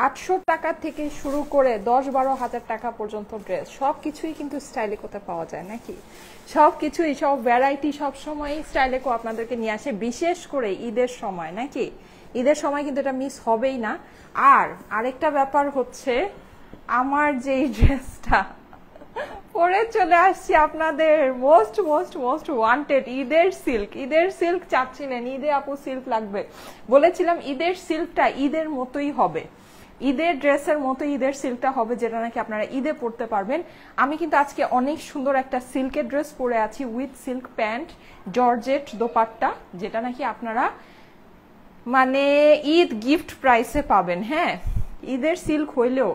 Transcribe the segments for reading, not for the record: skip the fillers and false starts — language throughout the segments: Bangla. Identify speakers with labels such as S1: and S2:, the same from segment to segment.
S1: 800 টাকা থেকে শুরু করে 10-12 হাজার টাকা পর্যন্ত ড্রেস সবকিছুই কিন্তু স্টাইলে কোথায় পাওয়া যায় নাকি? সবকিছুই, সব ভ্যারাইটি সব সময় স্টাইলে কো আপনাদেরকে নিয়ে আসে, বিশেষ করে ঈদের সময় নাকি? ঈদের সময় কিন্তু এটা মিস হবেই না। আর আরেকটা ব্যাপার হচ্ছে, আমার যেই ড্রেসটা পরে চলে আসছি আপনাদের মোস্ট মোস্ট মোস্ট ওয়ান্টেড ঈদের সিল্ক। ঈদের সিল্ক চাচ্ছিলেন, ঈদে আপু সিল্ক লাগবে, বলেছিলাম ঈদের সিল্কটা ঈদের মতোই হবে, ঈদের ড্রেসের মতো ঈদের সিল্কটা হবে, যেটা নাকি আপনারা ঈদে পরতে পারবেন। আমি কিন্তু আজকে অনেক সুন্দর একটা সিল্কের ড্রেস পরে আছি with silk pant, georgette dupatta, যেটা নাকি আপনারা মানে ঈদ গিফট প্রাইসে পাবেন। হ্যাঁ, ঈদের সিল্ক হইলেও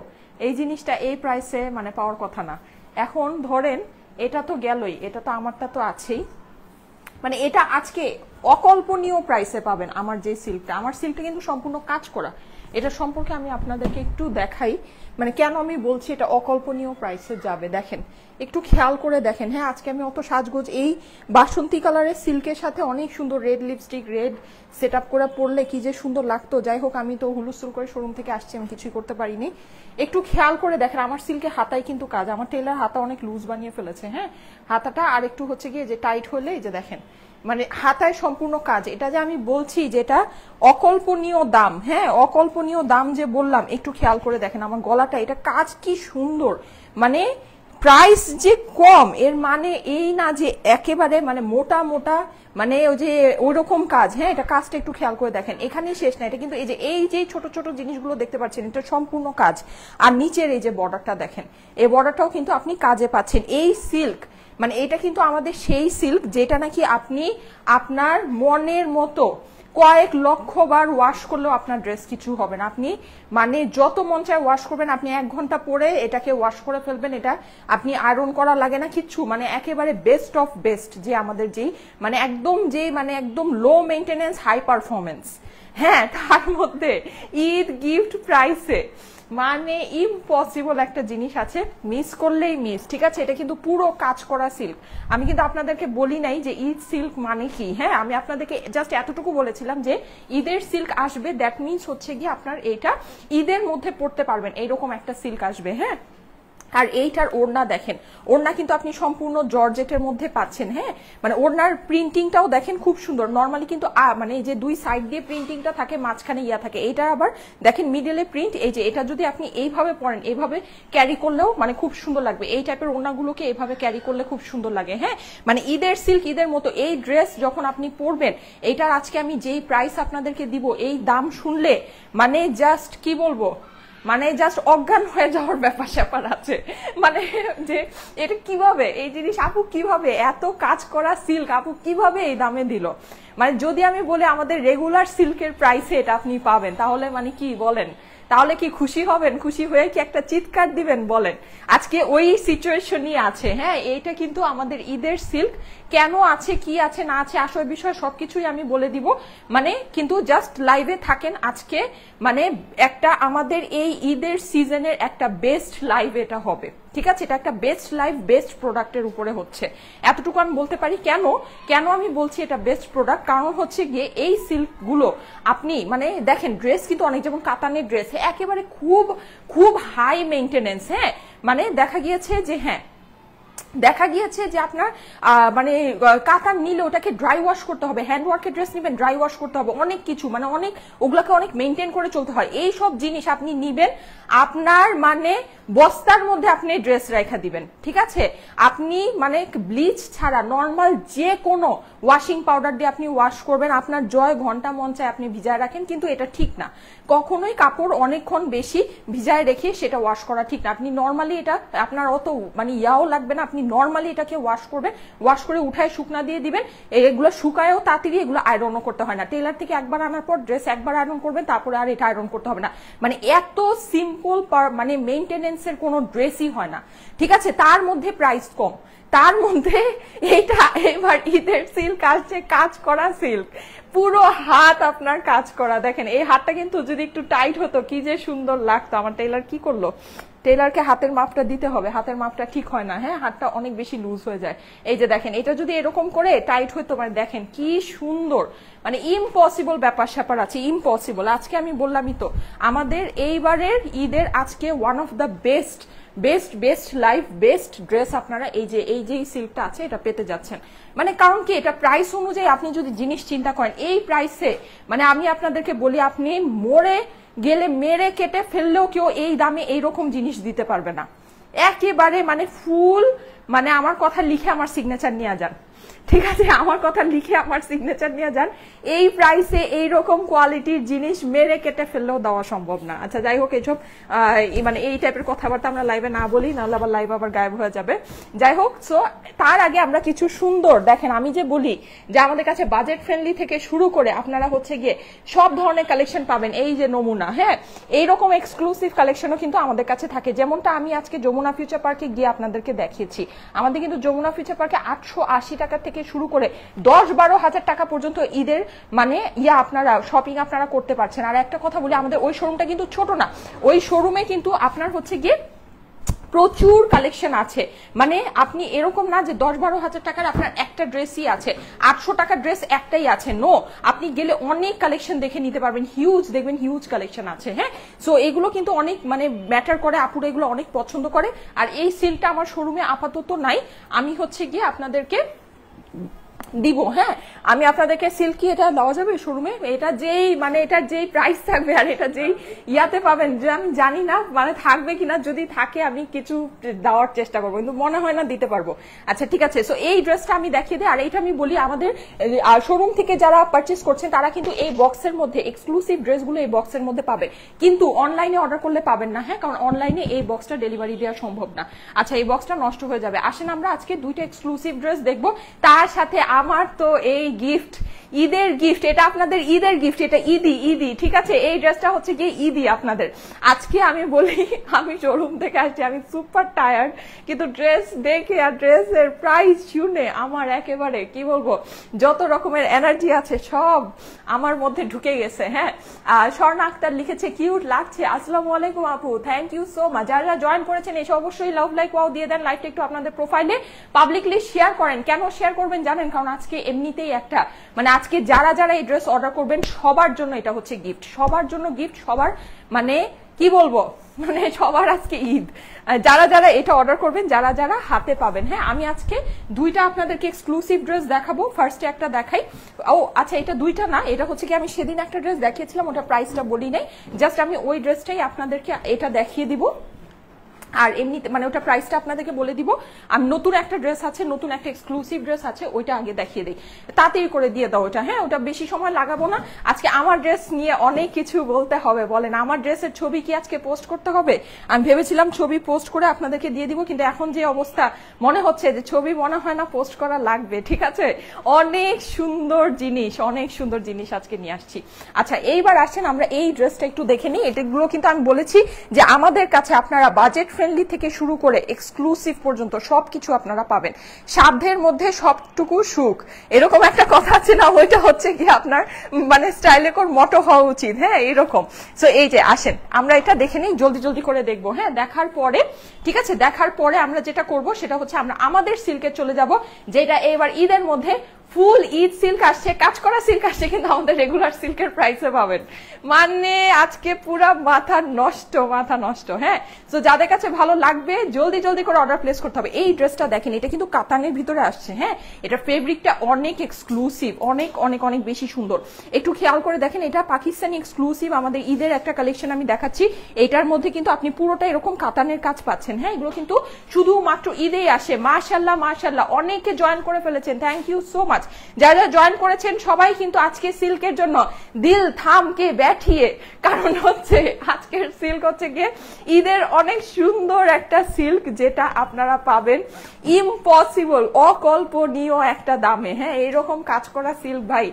S1: এই জিনিসটা এই প্রাইসে মানে পাওয়ার কথা না। এখন ধরেন এটা তো গেলই, এটা তো আমারটা তো আছেই, মানে এটা আজকে অকল্পনীয় প্রাইসে পাবেন। আমার যে সিল্কটা, আমার সিল্কটা কিন্তু সম্পূর্ণ কাজ করা, এটা সম্পর্কে আমি আপনাদেরকে একটু দেখাই, মানে কেন আমি বলছি এটা অকল্পনীয় প্রাইসে যাবে। দেখেন, একটু খেয়াল করে দেখেন। হ্যাঁ, আজকে আমি অত সাজগোজ, এই বাসন্তী কালারের সিল্কের সাথে অনেক সুন্দর red lipstick, red set up করে পরলে কি যে সুন্দর লাগতো। যাই হোক, আমি তো হুলুস্থুল করে শোরুম থেকে আসছি, আমি কিছুই করতে পারিনি। একটু খেয়াল করে দেখেন, আমার সিল্কে হাতায় কিন্তু কাজ, আমার টেলার হাতা অনেক লুজ বানিয়ে ফেলেছে। হ্যাঁ, হাতাটা আর একটু হচ্ছে গিয়ে যে টাইট হলে, এই যে দেখেন মানে হাতায় সম্পূর্ণ কাজ। এটা যে আমি বলছি যেটা অকল্পনীয় দাম, হ্যাঁ অকল্পনীয় দাম যে বললাম, একটু খেয়াল করে দেখেন আমার গলাটা, এটা কাজ কি সুন্দর, মানে প্রাইস যে কম এর মানে এই না যে একেবারে মানে মোটা মোটা মানে ওই যে ওই রকম কাজ। হ্যাঁ, এটা কাজটা একটু খেয়াল করে দেখেন, এখানে শেষ না, এটা কিন্তু এই যে ছোট ছোট জিনিসগুলো দেখতে পাচ্ছেন, এটা সম্পূর্ণ কাজ। আর নিচের এই যে বর্ডারটা দেখেন, এই বর্ডারটাও কিন্তু আপনি কাজে পাচ্ছেন। এই সিল্ক মানে এটা কিন্তু আমাদের সেই সিল্ক যেটা নাকি আপনি আপনার মনের মতো কয়েক লক্ষ বার ওয়াশ করলেও আপনার ড্রেস কিছু হবে না। আপনি মানে যত মন চায় ওয়াশ করবেন, আপনি 1 ঘন্টা পরে এটাকে ওয়াশ করে ফেলবেন, এটা আপনি আয়রন করা লাগে না কিচ্ছু, মানে একেবারে বেস্ট অফ বেস্ট যে আমাদের যেই মানে একদম লো মেইনটেনেন্স হাই পারফরমেন্স। হ্যাঁ, তার মধ্যে ঈদ গিফট প্রাইসে মানে ইম্পসিবল একটা জিনিস আছে, মিস করলেই মিস। ঠিক আছে, এটা কিন্তু পুরো কাজ করা সিল্ক। আমি কিন্তু আপনাদেরকে বলি নাই যে ঈদ সিল্ক মানে কি। হ্যাঁ, আমি আপনাদেরকে জাস্ট এতটুকু বলেছিলাম যে ঈদের সিল্ক আসবে, দ্যাট মিনস হচ্ছে গিয়ে আপনার এটা ঈদের মধ্যে পড়তে পারবেন, এইরকম একটা সিল্ক আসবে। হ্যাঁ, আর এইটার ওড়না দেখেন, ওড়না কিন্তু আপনি সম্পূর্ণ জর্জেটের মধ্যে পাচ্ছেন। হ্যাঁ, মানে ওড়নার প্রিন্টিংটাও দেখেন খুব সুন্দর। নর্মালি কিন্তু মানে এই যে দুই সাইড দিয়ে প্রিন্টিংটা থাকে, মাঝখানে ইয়া থাকে, এইটার আবার দেখেন মিডলে প্রিন্ট। এই যে এটা যদি আপনি এইভাবে পরেন, এইভাবে ক্যারি করলেও মানে খুব সুন্দর লাগবে। এই টাইপের ওড়নাগুলোকে এইভাবে ক্যারি করলে খুব সুন্দর লাগে। হ্যাঁ, মানে ঈদের সিল্ক ঈদের মতো এই ড্রেস যখন আপনি পরবেন, এইটার আজকে আমি যেই প্রাইস আপনাদেরকে দিব, এই দাম শুনলে মানে জাস্ট কি বলবো, মানে জাস্ট অজ্ঞান হয়ে যাওয়ার ব্যাপার স্যাপার আছে। মানে যে এটা কিভাবে, এই জিনিস আপু কিভাবে, এত কাজ করা সিল্ক আপু কিভাবে এই দামে দিল। মানে যদি আমি বলি আমাদের রেগুলার সিল্কের প্রাইসে এটা আপনি পাবেন, তাহলে মানে কি বলেন, তাহলে কি খুশি হবেন? খুশি হয়ে কি একটা চিৎকার দিবেন বলেন? আজকে ওই সিচুয়েশনই আছে। হ্যাঁ, এইটা কিন্তু আমাদের ঈদের সিল্ক, কেন আছে কি আছে না আছে আসল বিষয় সবকিছুই আমি বলে দিব। মানে কিন্তু জাস্ট লাইভে থাকেন আজকে, মানে একটা আমাদের এই ঈদের সিজনের একটা বেস্ট লাইভ এটা হবে। ঠিক আছে, এটা একটা বেস্ট লাইভ বেস্ট প্রোডাক্টের উপরে হচ্ছে, এতটুকু আমি বলতে পারি। কেন আমি বলছি এটা বেস্ট প্রোডাক্ট, কারণ হচ্ছে গিয়ে এই সিল্ক গুলো আপনি মানে দেখেন ড্রেস কিন্তু অনেক, যেমন কাতানের ড্রেস একেবারে খুব খুব হাই মেইনটেনেন্স। হ্যাঁ, মানে দেখা গিয়েছে যে আপনার মানে কাতান নিলে ওটাকে ড্রাই ওয়াশ করতে হবে, হ্যান্ড ওয়ার্কের ড্রেস নিবেন ড্রাই ওয়াশ করতে হবে, অনেক কিছু মানে অনেক ওগুলাকে অনেক মেনটেন করে চলতে হয়। এই সব জিনিস আপনি নিবেন, আপনার মানে বস্তার মধ্যে আপনি ড্রেস রেখা দিবেন। ঠিক আছে, আপনি মানে ব্লিচ ছাড়া নর্মাল যে কোনো ওয়াশিং পাউডার দিয়ে আপনি ওয়াশ করবেন, আপনার জয় ঘন্টা মন চায় আপনি ভিজায় রাখেন, কিন্তু এটা ঠিক না। কখনোই কাপড় অনেকক্ষণ বেশি ভিজায় রেখে সেটা ওয়াশ করা ঠিক না। আপনি নর্মালি এটা আপনার অত মানে ইয়াও লাগবে না, আপনি নর্মালি এটাকে ওয়াশ করবেন, ওয়াশ করে উঠায় শুকনা দিয়ে দিবেন। এগুলো শুকায়ও তাড়াতাড়ি, এগুলো আয়রনও করতে হয় না। টেলার থেকে একবার আনার পর ড্রেস একবার আয়রন করবেন, তারপরে আর এটা আয়রন করতে হবে না। মানে এত সিম্পল মানে মেইনটেনেন্সের কোনো ড্রেসই হয় না। ঠিক আছে, তার মধ্যে প্রাইস কম, তার মধ্যে এটা এবার ঈদের সিল্ক আসছে, কাজ করা সিল্ক, পুরো হাত আপনার কাজ করা। দেখেন এই হাতটা কিন্তু যদি একটু টাইট হতো কি যে সুন্দর লাগতো। আমার টেইলার কি করলো, টেইলারকে হাতের মাপটা দিতে হবে, হাতের মাপটা ঠিক হয় না, হ্যাঁ হাতটা অনেক বেশি লুজ হয়ে যায়। এই যে দেখেন এটা যদি এরকম করে টাইট হইতো, মানে দেখেন কি সুন্দর, মানে ইম্পসিবল ব্যাপার স্যাপার আছে, ইম্পসিবল। আজকে আমি বললামই তো আমাদের এইবারের ঈদের আজকে one of the best best best life best dress আপনারা এই যে সিল্কটা আছে এটা পেতে যাচ্ছেন। মানে কারণ কি এটা প্রাইস অনুযায়ী আপনি যদি জিনিস চিন্তা করেন এই প্রাইসে, মানে আমি আপনাদেরকে বলি আপনি মরে গেলে মেরে কেটে ফেললেও কেউ এই দামে এইরকম জিনিস দিতে পারবে না। একেবারে মানে ফুল, মানে আমার কথা লিখে আমার সিগনেচার নিয়ে যান, ঠিক আছে, আমার কথা লিখে আমার সিগনেচার নিয়ে যান। এই প্রাইসে এইরকম কোয়ালিটির জিনিস মেরে কেটে ফেললেও দেওয়া সম্ভব না। আচ্ছা যাই হোক, এইসব মানে এই টাইপের কথাবার্তা আমরা লাইভে না বলি, নাহলে আবার লাইভ আবার গায়েব হয়ে যাবে। যাই হোক, সো তার আগে আমরা কিছু সুন্দর, দেখেন আমি যে বলি যে আমাদের কাছে বাজেট ফ্রেন্ডলি থেকে শুরু করে আপনারা হচ্ছে গিয়ে সব ধরনের কালেকশন পাবেন। এই যে নমুনা, হ্যাঁ এইরকম এক্সক্লুসিভ কালেকশনও কিন্তু আমাদের কাছে থাকে। যেমনটা আমি আজকে যমুনা ফিউচার পার্কে গিয়ে আপনাদেরকে দেখিয়েছি, আমাদের কিন্তু যমুনা ফিউচার পার্কে 880 টাকা থেকে শুরু করে 10-12 হাজার টাকা পর্যন্ত ঈদের মানে আপনারা শপিং আপনারা করতে পারছেন। আর একটা কথা বলি, আমাদের ওই শোরুমটা কিন্তু ছোট না, ওই শোরুমে কিন্তু আপনার হচ্ছে গিয়ে প্রচুর কালেকশন আছে। মানে আপনি এরকম না যে 10-12 হাজার টাকার আপনার একটা ড্রেসই আছে, 800 টাকার ড্রেস একটাই আছে, নো, আপনি গেলে অনেক কালেকশন দেখে নিতে পারবেন, হিউজ দেখবেন, হিউজ কালেকশন আছে। হ্যাঁ, সো এগুলো কিন্তু অনেক মানে ম্যাটার করে, আপুরা এগুলো অনেক পছন্দ করে। আর এই সিলটা আমার শোরুমে আপাতত নাই, আমি হচ্ছে গিয়ে আপনাদেরকে দিব। হ্যাঁ, আমি আপনাদেরকে সিল্কি এটা দেওয়া যাবে শোরুমে, এটা যেই মানে এটার যেই প্রাইস থাকবে আর এটা যেই ইয়াতে পাবেন যে আমি জানি না মানে থাকবে কিনা, যদি থাকে আমি কিছু দেওয়ার চেষ্টা করবো, কিন্তু মনে হয় না দিতে পারবো। আচ্ছা ঠিক আছে, সো এই ড্রেসটা আমি দেখিয়ে দিই। আর এইটা আমি বলি আমাদের শোরুম থেকে যারা পারচেস করছেন তারা কিন্তু এই বক্সের মধ্যে এক্সক্লুসিভ ড্রেসগুলো এই বক্সের মধ্যে পাবে, কিন্তু অনলাইনে অর্ডার করলে পাবেন না। হ্যাঁ, কারণ অনলাইনে এই বক্সটা ডেলিভারি দেওয়া সম্ভব না। আচ্ছা এই বক্সটা নষ্ট হয়ে যাবে। আসেন আমরা আজকে দুইটা এক্সক্লুসিভ ড্রেস দেখবো, তার সাথে আমার তো এই গিফট, ঈদের গিফট, এটা আপনাদের ঈদের গিফট, এটা ঈদি, ঠিক আছে, এই ড্রেসটা হচ্ছে গিয়ে ঈদি আপনাদের। আজকে আমি বলি আমি শোরুম থেকে আসছি, আমি সুপার টায়ার্ড, কিন্তু ড্রেস দেখে আর ড্রেসের প্রাইস শুনে আমার একেবারে কি বলবো যত রকমের এনার্জি আছে সব আমার মধ্যে ঢুকে গেছে। হ্যাঁ, স্বর্ণা আক্তার লিখেছে কিউট লাগছে, আসসালামু আলাইকুম আপু, থ্যাংক ইউ সো মাচ। যারা জয়েন করেছেন এসে অবশ্যই লাভ লাইক ওয়াও দিয়ে দেন, লাইভটা একটু আপনাদের প্রোফাইলে পাবলিকলি শেয়ার করেন। কেন শেয়ার করবেন জানেন, কারণ আজকে এমনিতেই একটা মানে আজকে যারা যারা এই ড্রেস অর্ডার করবেন সবার জন্য এটা হচ্ছে গিফট, সবার জন্য গিফট, সবার মানে কি বলবো মানে সবার আজকে ঈদ, যারা যারা এটা অর্ডার করবেন, যারা যারা হাতে পাবেন। হ্যাঁ, আমি আজকে দুইটা আপনাদেরকে এক্সক্লুসিভ ড্রেস দেখাবো। ফার্স্টে একটা দেখাই, ও আচ্ছা এটা দুইটা না, এটা হচ্ছে কি আমি সেদিন একটা ড্রেস দেখিয়েছিলাম, ওটা প্রাইসটা বলি নাই, জাস্ট আমি ওই ড্রেসটাই আপনাদেরকে এটা দেখিয়ে দিব। আর এমনিতে মানে ওটা প্রাইসটা আপনাদেরকে বলে দিব। আর নতুন একটা ড্রেস আছে, নতুন একটা এক্সক্লুসিভ ড্রেস আছে, ওইটা আগে দেখিয়ে দিই, তাড়াতাড়ি করে দিয়ে দাও ওটা। হ্যাঁ, ওটা বেশি সময় লাগাবো না। আজকে আমার ড্রেস নিয়ে অনেক কিছু বলতে হবে, বলেন আমার ড্রেসের ছবি কি আজকে পোস্ট করতে হবে? আমি ভেবেছিলাম ছবি পোস্ট করে আপনাদেরকে দিয়ে দিব, কিন্তু এখন যে অবস্থা মনে হচ্ছে যে ছবি মনে হয় না পোস্ট করা লাগবে। ঠিক আছে, অনেক সুন্দর জিনিস, অনেক সুন্দর জিনিস আজকে নিয়ে আসছি। আচ্ছা এইবার আসেন আমরা এই ড্রেসটা একটু দেখে নিই। এটাগুলো কিন্তু আমি বলেছি যে আমাদের কাছে আপনারা বাজেট ফ্রেন্ডলি থেকে শুরু করে এক্সক্লুসিভ পর্যন্ত সবকিছু আপনারা পাবেন, সাধ্যের মধ্যে সবটুকু সুখ, এরকম একটা কথা আছে না, ওইটা হচ্ছে কি আপনার মানে স্টাইলে কোর মটো হওয়া উচিত। হ্যাঁ, এরকম। সো এই যে আসেন আমরা এটা দেখে নিই, জলদি জলদি করে দেখবো। হ্যাঁ, দেখার পরে ঠিক আছে, দেখার পরে আমরা যেটা করব সেটা হচ্ছে আমরা আমাদের সিল্কে চলে যাব, যেটা এবার ঈদের মধ্যে ফুল ঈদ সিল্ক আসছে, কাজ করা সিল্ক আসছে, কিন্তু আমাদের রেগুলার সিল্কের প্রাইসে পাবেন। মানে আজকে পুরা মাথা নষ্ট, মাথা নষ্ট। হ্যাঁ, তো যাদের কাছে ভালো লাগবে জলদি জলদি করে অর্ডার প্লেস করতে হবে। এই ড্রেসটা দেখেন, এটা কিন্তু কাতানের ভিতরে আসছে। হ্যাঁ, এটা ফেব্রিকটা অনেক এক্সক্লুসিভ, অনেক অনেক অনেক বেশি সুন্দর। একটু খেয়াল করে দেখেন, এটা পাকিস্তানি এক্সক্লুসিভ আমাদের ঈদের একটা কালেকশন আমি দেখাচ্ছি। এটার মধ্যে কিন্তু আপনি পুরোটা এরকম কাতানের কাজ পাচ্ছেন। হ্যাঁ, এগুলো কিন্তু শুধুমাত্র ঈদেই আসে। মাশাল্লাহ মাশাল্লাহ, অনেকে জয়েন করে ফেলেছেন, থ্যাংক ইউ সো মাচ। যারা জয়েন করেছেন সবাই কিন্তু আজকে সিল্কের জন্য দিল থামকে ব্যাঠিয়ে, কারণ হচ্ছে আজকের সিল্ক হচ্ছে গিয়ে ঈদের অনেক সুন্দর একটা সিল্ক, যেটা আপনারা পাবেন ইম্পসিবল, অকল্পনীয় একটা দামে। হ্যাঁ, এইরকম কাজ করা সিল্ক ভাই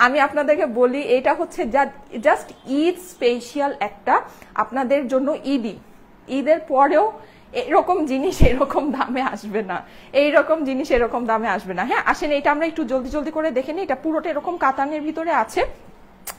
S1: আমি আপনাদেরকে বলি, এটা হচ্ছে জাস্ট ঈদ স্পেশাল একটা আপনাদের জন্য ঈদি, ঈদের পরেও এরকম জিনিস এরকম দামে আসবে না, এইরকম জিনিস এরকম দামে আসবে না। হ্যাঁ আসেন, এটা আমরা একটু জলদি জলদি করে দেখে নিই। এটা পুরোটা এরকম কাতানের ভিতরে আছে।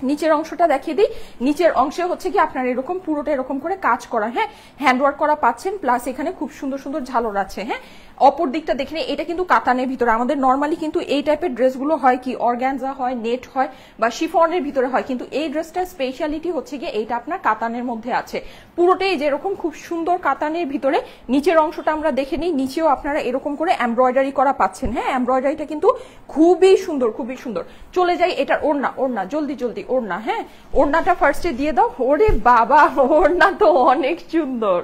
S1: নিচের অংশটা দেখিয়ে দিই। নিচের অংশে হচ্ছে কি আপনার এরকম পুরোটা এরকম করে কাজ করা, হ্যাঁ হ্যান্ডওয়ার্ক করা পাচ্ছেন, প্লাস এখানে খুব সুন্দর সুন্দর ঝালর আছে। হ্যাঁ অপর দিকটা দেখে নিই, এটা কিন্তু কাতানের ভিতরে। আমাদের নর্মালি কিন্তু এই টাইপের ড্রেসগুলো হয় কি অর্গানজা হয়, নেট হয় বা শিফনের ভিতরে হয়, কিন্তু এই ড্রেসটার স্পেশালিটি হচ্ছে গিয়ে এইটা আপনার কাতানের মধ্যে আছে। পুরোটাই যেরকম খুব সুন্দর কাতানের ভিতরে। নিচের অংশটা আমরা দেখে নিই, নিচেও আপনারা এরকম করে এমব্রয়ডারি করা পাচ্ছেন। হ্যাঁ এমব্রয়ডারিটা কিন্তু খুবই সুন্দর, খুবই সুন্দর। চলে যাই এটার ওড়না, ওড়না জলদি জলদি ওড়না। হ্যাঁ ওড়নাটা ফার্স্টে দিয়ে দাও। ওরে বাবা, ওড়না তো অনেক সুন্দর,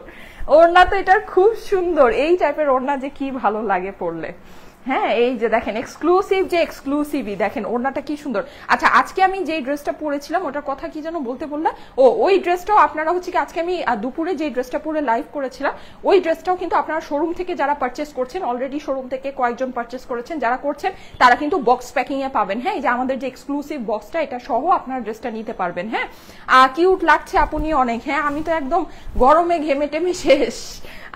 S1: ওড়না তো এটার খুব সুন্দর। এই টাইপের ওড়না যে কি ভালো লাগে পরলে। হ্যাঁ এই যে দেখেন এক্সক্লুসিভ, যে এক্সক্লুসিভই দেখেন ওড়নাটা কি সুন্দর। আচ্ছা আজকে আমি যে ড্রেসটা পরেছিলাম ওটার কথা কি যেন বলতে বললাম, ওই ড্রেসটাও আপনারা হচ্ছে কি আজকে আমি দুপুরে যে ড্রেসটা পরে লাইভ করেছিলাম ওই ড্রেসটাও কিন্তু আপনারা শোরুম থেকে যারা পারচেস করছেন, অলরেডি শোরুম থেকে কয়েকজন পারচেস করেছেন, যারা করছেন তারা কিন্তু বক্স প্যাকিং এ পাবেন। হ্যাঁ এই যে আমাদের যে এক্সক্লুসিভ বক্সটা, এটা সহ আপনারা ড্রেসটা নিতে পারবেন। হ্যাঁ কিউট লাগছে আপনি অনেক। হ্যাঁ আমি তো একদম গরমে ঘেমে টেমে শেষ,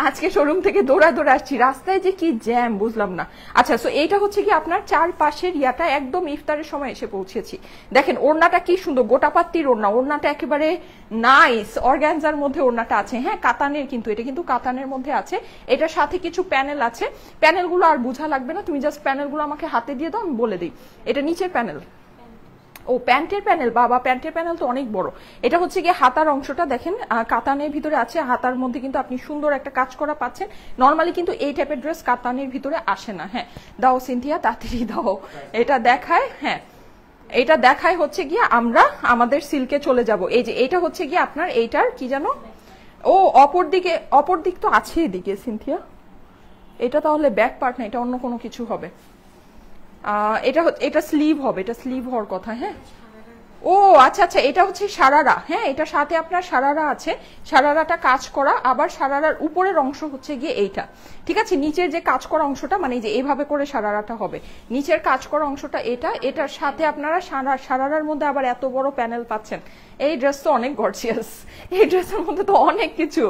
S1: আজকে শোরুম থেকে দৌড়া দৌড়া আসছি, রাস্তায় যে কি জ্যাম বুঝলাম না। আচ্ছা সো এইটা হচ্ছে কি আপনার চারপাশের ইয়াটা একদম ইফতারের সময় এসে পৌঁছেছি। দেখেন ওড়নাটা কি সুন্দর, গোটাপাত্তির ওড়না, ওড়নাটা একেবারে নাইস অর্গানজার মধ্যে ওড়নাটা আছে। হ্যাঁ কাতানের, কিন্তু এটা কিন্তু কাতানের মধ্যে আছে। এটার সাথে কিছু প্যানেল আছে, প্যানেলগুলো আর বোঝা লাগবে না, তুমি জাস্ট প্যানেলগুলো আমাকে হাতে দিয়ে দাও, আমি বলে দিই। এটা নিচের প্যানেল, ও প্যান্টের প্যানেল, বাবা প্যান্টের প্যানেল তো অনেক বড়। এটা হচ্ছে গিয়ে হাতার অংশটা দেখেন কাতানের ভিতরে আছে, হাতার মধ্যে কিন্তু আপনি সুন্দর একটা কাজ করা পাচ্ছেন। নর্মালি কিন্তু এই টাইপের ড্রেস কাতানের ভিতরে আসে না। হ্যাঁ দাও সিনথিয়া তাড়াতাড়ি দাও, এটা দেখায়। হ্যাঁ এটা দেখায় হচ্ছে গিয়ে আমরা আমাদের সিল্কে চলে যাব। এই যে এটা হচ্ছে গিয়ে আপনার এইটার কি জানো, ও অপর দিকে, অপর দিক তো আছে এদিকে সিনথিয়া, এটা তাহলে ব্যাক পার্ট না, এটা অন্য কোনো কিছু হবে। এটা স্লিভ হবে, এটা স্লিভ হওয়ার কথা। হ্যাঁ ও আচ্ছা আচ্ছা, এটা হচ্ছে সারারা। হ্যাঁ এটার সাথে আপনার সারারা আছে, সারারাটা কাজ করা, আবার সারারার উপরের অংশ হচ্ছে গিয়ে এইটা। ঠিক আছে নিচের যে কাজ করা অংশটা মানে যে এইভাবে করে সারারাটা হবে, নিচের কাজ করা অংশটা এটা, এটার সাথে আপনারা সারারার মধ্যে আবার এত বড় প্যানেল পাচ্ছেন। এই ড্রেস তো অনেক গর্জিয়াস, এই ড্রেসের মধ্যে তো অনেক কিছু,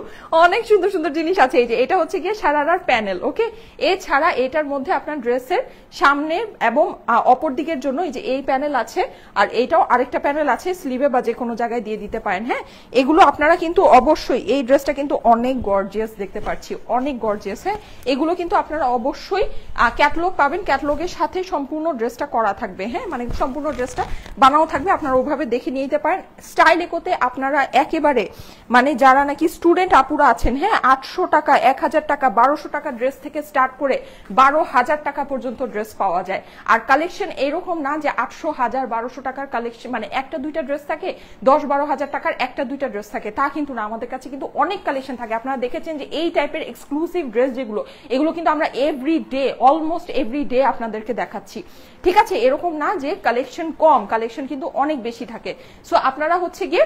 S1: অনেক সুন্দর সুন্দর জিনিস আছে। এই যে এটা হচ্ছে গিয়ে সারারার প্যানেল। ওকে এছাড়া এটার মধ্যে আপনার ড্রেসের সামনে এবং অপর দিকের জন্য এই যে এই প্যানেল আছে, আর এইটাও আরেকটা প্যানেল আছে, স্লিভে বা যে কোনো জায়গায় দিয়ে দিতে পারেন। হ্যাঁ এগুলো আপনারা কিন্তু অবশ্যই, এই ড্রেসটা কিন্তু অনেক গর্জিয়াস দেখতে পাচ্ছি, অনেক গর্জিয়াস। হ্যাঁ এগুলো কিন্তু আপনারা অবশ্যই ক্যাটালগ পাবেন, ক্যাটালগের সাথে সম্পূর্ণ ড্রেসটা করা থাকবে। হ্যাঁ মানে সম্পূর্ণ ড্রেসটা বানানো থাকবে, আপনারা ওইভাবে দেখে নিতে পারেন। স্টাইল ইকোতে আপনারা একেবারে মানে যারা নাকি স্টুডেন্ট আপুরা আছেন, হ্যাঁ 800 টাকা, 1000 টাকা, 1200 টাকা ড্রেস থেকে স্টার্ট করে 12,000 টাকা পর্যন্ত ড্রেস পাওয়া যায়। আর কালেকশন এরকম না যে 800, 1000, 1200 টাকার কালেকশন মানে একটা দুইটা ড্রেস থাকে, 10-12 হাজার টাকার একটা দুইটা ড্রেস থাকে, তা কিন্তু না। আমাদের কাছে কিন্তু অনেক কালেকশন থাকে। আপনারা দেখেছেন যে এই টাইপের এক্সক্লুসিভ ড্রেস যেগুলো, এগুলো কিন্তু আমরা every day, almost every day আপনাদেরকে দেখাচ্ছি। ঠিক আছে এরকম না যে কালেকশন কম, কালেকশন কিন্তু অনেক বেশি থাকে। সো আপনারা হচ্ছে গিয়ে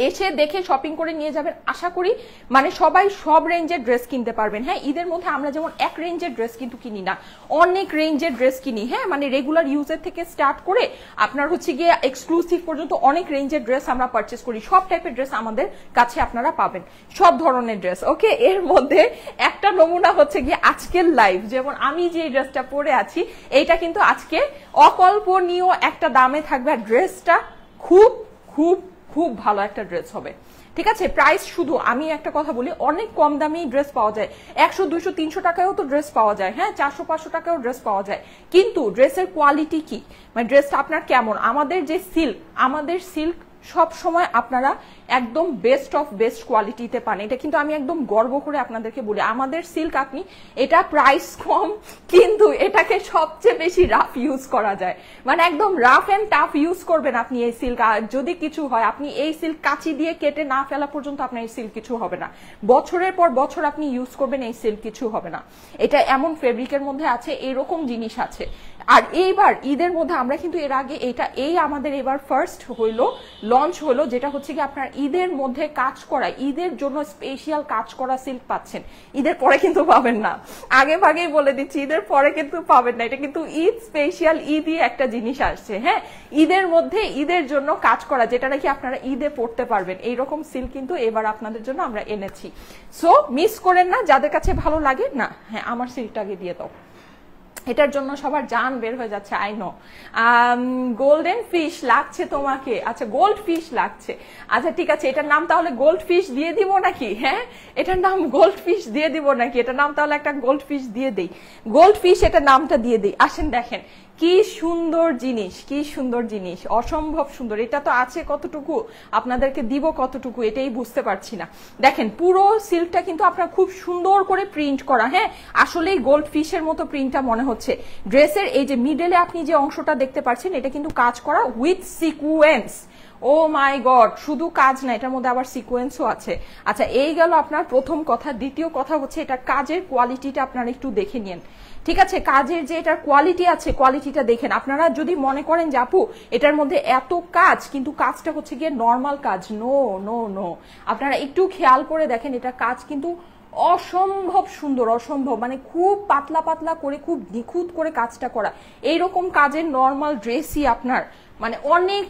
S1: এসে দেখে শপিং করে নিয়ে যাবেন। আশা করি মানে সবাই সব রেঞ্জের ড্রেস কিনতে পারবেন। হ্যাঁ ঈদের মধ্যে আমরা যেমন এক রেঞ্জের ড্রেস কিন্তু কিনি না, অনেক রেঞ্জের ড্রেস কিনি। হ্যাঁ মানে রেগুলার ইউজের থেকে স্টার্ট করে আপনার হচ্ছে গিয়ে এক্সক্লুসিভ পর্যন্ত অনেক রেঞ্জের ড্রেস আমরা পারচেস করি। সব টাইপের ড্রেস আমাদের কাছে আপনারা পাবেন, সব ধরনের ড্রেস। ওকে এর মধ্যে একটা নমুনা হচ্ছে গিয়ে আজকের লাইভ, যেমন আমি যে ড্রেসটা পরে আছি এইটা কিন্তু আজকে অকল্পনীয় একটা দামে থাকবে, আর ড্রেসটা খুব খুব খুব ভালো একটা ড্রেস হবে। ঠিক আছে প্রাইস শুধু আমি একটা কথা বলি, অনেক কম দামি ড্রেস পাওয়া যায়, 100, 200, 300 টাকায়ও তো ড্রেস পাওয়া যায়। হ্যাঁ 400, 500 টাকায়ও ড্রেস পাওয়া যায়, কিন্তু ড্রেসের কোয়ালিটি কি, মানে ড্রেসটা আপনার কেমন। আমাদের যে সিল্ক, আমাদের সিল্ক সব সময় আপনারা একদম বেস্ট অফ বেস্ট কোয়ালিটিতে পান, এটা কিন্তু আমি একদম গর্ব করে আপনাদেরকে বলি। আমাদের সিল্ক আপনি, এটা প্রাইস কম কিন্তু এটাকে সবচেয়ে বেশি রাফ ইউজ করা যায়, মানে একদম রাফ এন্ড টাফ ইউজ করবেন আপনি এই সিল্ক। আর যদি কিছু হয় আপনি এই সিল্ক কাঁচি দিয়ে কেটে না ফেলা পর্যন্ত আপনার এই সিল্ক কিছু হবে না, বছরের পর বছর আপনি ইউজ করবেন এই সিল্ক কিছু হবে না। এটা এমন ফেব্রিকের মধ্যে আছে, এরকম জিনিস আছে। আর এইবার ঈদের মধ্যে আমরা কিন্তু এর আগে এটা, এই আমাদের এবার ফার্স্ট হইলো লঞ্চ হলো, যেটা হচ্ছে কি আপনার ঈদের মধ্যে কাজ করা, ঈদের জন্য স্পেশাল কাজ করা সিল্ক পাচ্ছেন। ঈদের পরে কিন্তু পাবেন না, আগে ভাগেই বলে দিচ্ছি, ঈদের পরে কিন্তু পাবেন না। এটা কিন্তু ঈদ স্পেশাল, ঈদই একটা জিনিস আসছে। হ্যাঁ, ঈদের মধ্যে ঈদের জন্য কাজ করা, যেটা নাকি আপনারা ঈদে পড়তে পারবেন, এইরকম সিল্ক কিন্তু এবার আপনাদের জন্য আমরা এনেছি। সো মিস করেন না, যাদের কাছে ভালো লাগে না, হ্যাঁ আমার সিল্কটাকে দিয়ে দাও। এটার জন্য সবার জান বের হয়ে যাচ্ছে, আই নো। গোল্ডেন ফিশ লাগছে তোমাকে, আচ্ছা গোল্ড ফিশ লাগছে, আচ্ছা ঠিক আছে, এটার নাম তাহলে গোল্ড ফিশ দিয়ে দিব নাকি? হ্যাঁ, এটার নাম গোল্ড ফিশ দিয়ে দিব নাকি? এটার নাম তাহলে একটা গোল্ড ফিশ দিয়ে দেই, গোল্ড ফিশ এটার নামটা দিয়ে দেই। আসেন দেখেন কি সুন্দর জিনিস, কি সুন্দর জিনিস, অসম্ভব সুন্দর। এটা তো আছে কতটুকু, আপনাদেরকে দিব কতটুকু, এটাই বুঝতে পারছি না। দেখেন পুরো সিল্কটা কিন্তু আপনার খুব সুন্দর করে প্রিন্ট করা। হ্যাঁ, আসলেই গোল্ড ফিশের মতো প্রিন্টটা মনে হচ্ছে। ড্রেসের এই যে মিডলে আপনি যে অংশটা দেখতে পাচ্ছেন, এটা কিন্তু কাজ করা with sequence. Oh my god, শুধু কাজ না, এটার মধ্যে আবার সিকোয়েন্সও আছে। আচ্ছা, এই গেল আপনার প্রথম কথা। দ্বিতীয় কথা হচ্ছে এটা কাজের কোয়ালিটিটা আপনারা একটু দেখে নিন। ঠিক আছে, কাজের যে এটার কোয়ালিটি আছে, কোয়ালিটিটা দেখেন। আপনারা যদি মনে করেন যে আপু এটার মধ্যে এত কাজ, কিন্তু কাজটা হচ্ছে গিয়ে নর্মাল কাজ, নো নো নো, আপনারা একটু খেয়াল করে দেখেন, এটা কাজ কিন্তু অসম্ভব সুন্দর, অসম্ভব, মানে খুব পাতলা পাতলা করে, খুব নিখুঁত করে কাজটা করা। এইরকম কাজের নর্মাল ড্রেসই আপনার মানে অনেক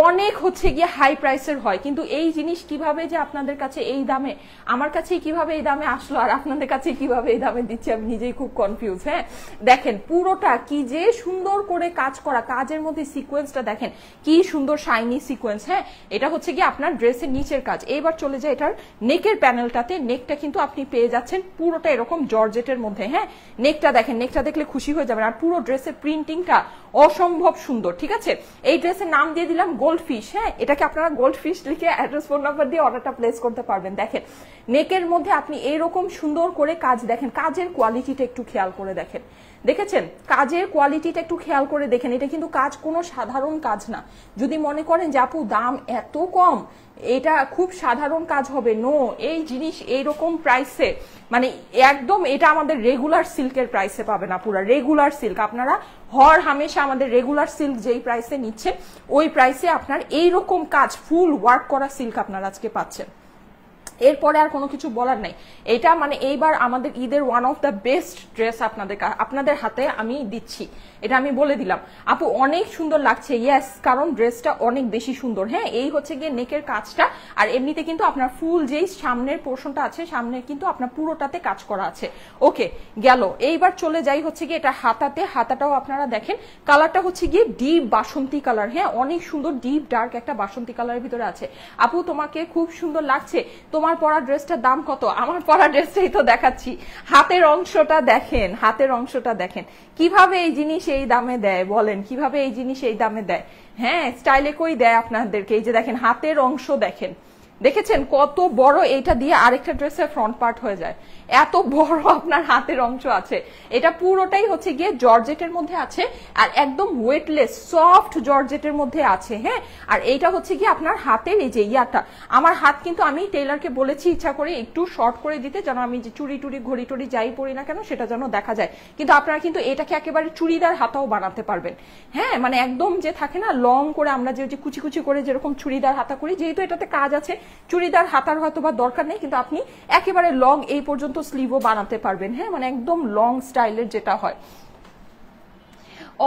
S1: অনেক হচ্ছে গিয়ে হাই প্রাইসের হয়, কিন্তু এই জিনিস কিভাবে যে আপনাদের কাছে এই দামে, আমার কাছে কিভাবে এই দামে আসলো আর আপনাদের কাছে কিভাবে এই দামে দিচ্ছে, আমি নিজেই খুব কনফিউজ। হ্যাঁ, দেখেন পুরোটা কি যে সুন্দর করে কাজ করা, কাজের মধ্যে সিকোয়েন্সটা দেখেন কি সুন্দর শাইনি সিকোয়েন্স। হ্যাঁ, এটা হচ্ছে গিয়ে আপনার ড্রেসের নিচের কাজ। এইবার চলে যায় এটার নেকের প্যানেলটাতে। নেকটা কিন্তু আপনি পেয়ে যাচ্ছেন পুরোটা এরকম জর্জেটের মধ্যে। হ্যাঁ, নেকটা দেখেন, নেকটা দেখলে খুশি হয়ে যাবেন। আর পুরো ড্রেসের প্রিন্টিংটা অসম্ভব সুন্দর। ঠিক আছে, এই ড্রেসের নাম দিয়ে দিলাম গোল্ড ফিশ। হ্যাঁ, এটাকে আপনারা গোল্ড ফিশ লিখে অ্যাড্রেস ফোন নাম্বার দিয়ে অর্ডারটা প্লেস করতে পারবেন। দেখেন নেকের মধ্যে আপনি এইরকম সুন্দর করে কাজ, দেখেন কাজের কোয়ালিটিটা একটু খেয়াল করে দেখেন, দেখেছেন কাজের কোয়ালিটিটা একটু খেয়াল করে দেখেন। এটা কিন্তু কাজ কোনো সাধারণ কাজ না। যদি মনে করেন যে আপু দাম এত কম, এটা খুব সাধারণ কাজ হবে, নো, এই জিনিস এইরকম প্রাইসে মানে একদম এটা আমাদের রেগুলার সিল্কের প্রাইসে পাবে না। পুরো রেগুলার সিল্ক আপনারা হর হামেশা আমাদের রেগুলার সিল্ক যেই প্রাইসে নিচ্ছেন, ওই প্রাইসে আপনার এইরকম কাজ ফুল ওয়ার্ক করা সিল্ক আপনারা আজকে পাচ্ছেন। এরপরে আর কোনো কিছু বলার নাই। এটা মানে এইবার আমাদের ঈদের one of the best dress আপনাদের হাতে আমি দিচ্ছি, এটা আমি বলে দিলাম। আপু অনেক সুন্দর লাগছে, ইয়েস, কারণ ড্রেসটা অনেক বেশি সুন্দর। হ্যাঁ, এই হচ্ছে গিয়ে নেকের কাজটা, আর এমনিতে কিন্তু আপনার ফুল যেই সামনের পোর্শনটা আছে, সামনে কিন্তু আপনার পুরোটাতে কাজ করা আছে। ওকে, গেল। এইবার চলে যাই হচ্ছে গিয়ে এটা হাতাতে। হাতাটাও আপনারা দেখেন, কালারটা হচ্ছে গিয়ে ডিপ বাসন্তী কালার। হ্যাঁ, অনেক সুন্দর ডিপ ডার্ক একটা বাসন্তী কালারের ভিতরে আছে। আপু তোমাকে খুব সুন্দর লাগছে, তোমার পরা ড্রেসটার দাম কত? আমার পরা ড্রেসটাই তো দেখাচ্ছি। হাতের অংশটা দেখেন, হাতের অংশটা দেখেন, কিভাবে এই জিনিস এই দামে দেয় বলেন, কিভাবে এই জিনিস এই দামে দেয়? হ্যাঁ, স্টাইলে কই দেয় আপনাদেরকে। এই যে দেখেন হাতের অংশ দেখেন, দেখেছেন কত বড়, এইটা দিয়ে আরেকটা ড্রেসের ফ্রন্ট পার্ট হয়ে যায়, এত বড় আপনার হাতের অংশ আছে। এটা পুরোটাই হচ্ছে গিয়ে জর্জেটের মধ্যে আছে, আর একদম ওয়েটলেস সফট জর্জেটের মধ্যে আছে। হ্যাঁ, আর এইটা হচ্ছে গিয়ে আপনার হাতের এই যে ইয়াটা, আমার হাত কিন্তু আমি টেইলারকে বলেছি ইচ্ছা করে একটু শর্ট করে দিতে, যেন আমি যে চুড়ি টুড়ি ঘড়ি টড়ি যাই পরি না কেন সেটা যেন দেখা যায়। কিন্তু আপনারা কিন্তু এটাকে একেবারে চুড়িদার হাতাও বানাতে পারবেন। হ্যাঁ, মানে একদম যে থাকে না লং করে আমরা যে কুচি কুচি করে যেরকম চুড়িদার হাতা করি, যেহেতু এটাতে কাজ আছে, চুড়িদার হাতার হয়তো বা দরকার নেই, কিন্তু আপনি একেবারে লং এই পর্যন্ত স্লিভও বানাতে পারবেন। হ্যাঁ, মানে একদম লং স্টাইলের যেটা হয়।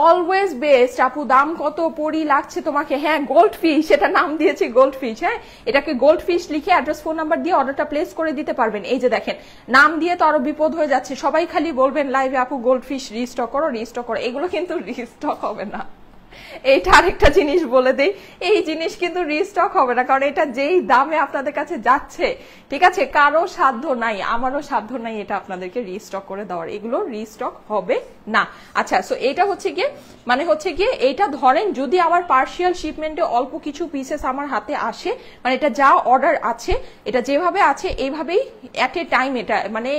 S1: Always best. আপু দাম কত? পরি লাগছে তোমাকে? হ্যাঁ, গোল্ড ফিশ, এটা নাম দিয়েছি গোল্ড ফিশ। হ্যাঁ, এটাকে গোল্ড ফিশ লিখে অ্যাড্রেস ফোন নাম্বার দিয়ে অর্ডারটা প্লেস করে দিতে পারবেন। এই যে দেখেন নাম দিয়ে তো আরো বিপদ হয়ে যাচ্ছে, সবাই খালি বলবেন লাইভে আপু গোল্ড ফিশ রিস্টক করো, রিস্টক করো। এগুলো কিন্তু রিস্টক হবে না। এইটা আরেকটা জিনিস বলে দেই, এই জিনিস কিন্তু রিস্টক হবে না, কারণ এটা যেই দামে আপনাদের কাছে যাচ্ছে, ঠিক আছে, কারো সাধ্য নাই, আমারও সাধ্য নাই এটা আপনাদেরকে রিস্টক করে দেওয়ার, এগুলো রিস্টক হবে না। আচ্ছা, সো এটা হচ্ছে গিয়ে মানে হচ্ছে গিয়ে এইটা ধরেন যদি আমার পার্শিয়াল শিপমেন্টে অল্প কিছু পিসেস আমার হাতে আসে, মানে এটা যা অর্ডার আছে, এটা যেভাবে আছে এইভাবেই এট এ টাইম এটা মানে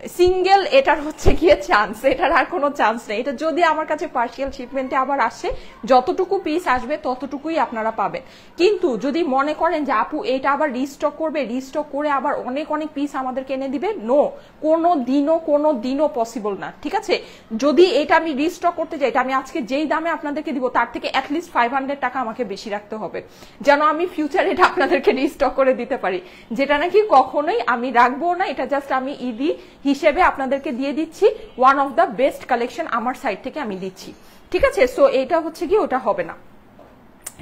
S1: সিঙ্গেল এটার হচ্ছে গিয়ে চান্স, এটার আর কোনো চান্স নেই। এটা যদি আমার কাছে পার্সিয়াল শিপমেন্টে আবার আসে, যতটুকু পিস আসবে ততটুকুই আপনারা পাবেন। কিন্তু যদি মনে করেন যে আপু এটা আবার রিস্টক করবে, রিস্টক করে আবার অনেক অনেক পিস আমাদেরকে এনে দিবে, নো, কোনো দিনও পসিবল না। ঠিক আছে, যদি এটা আমি রিস্টক করতে যাই, এটা আমি আজকে যেই দামে আপনাদেরকে দিব তার থেকে অ্যাটলিস্ট 500 টাকা আমাকে বেশি রাখতে হবে, যেন আমি ফিউচারে এটা আপনাদেরকে রিস্টক করে দিতে পারি, যেটা নাকি কখনোই আমি রাখবো না। এটা জাস্ট আমি ঈদি হিসেবে আপনাদেরকে দিয়ে দিচ্ছি, one of the best collection আমার সাইড থেকে আমি দিচ্ছি। ঠিক আছে, সো এটা হচ্ছে কি ওটা হবে না,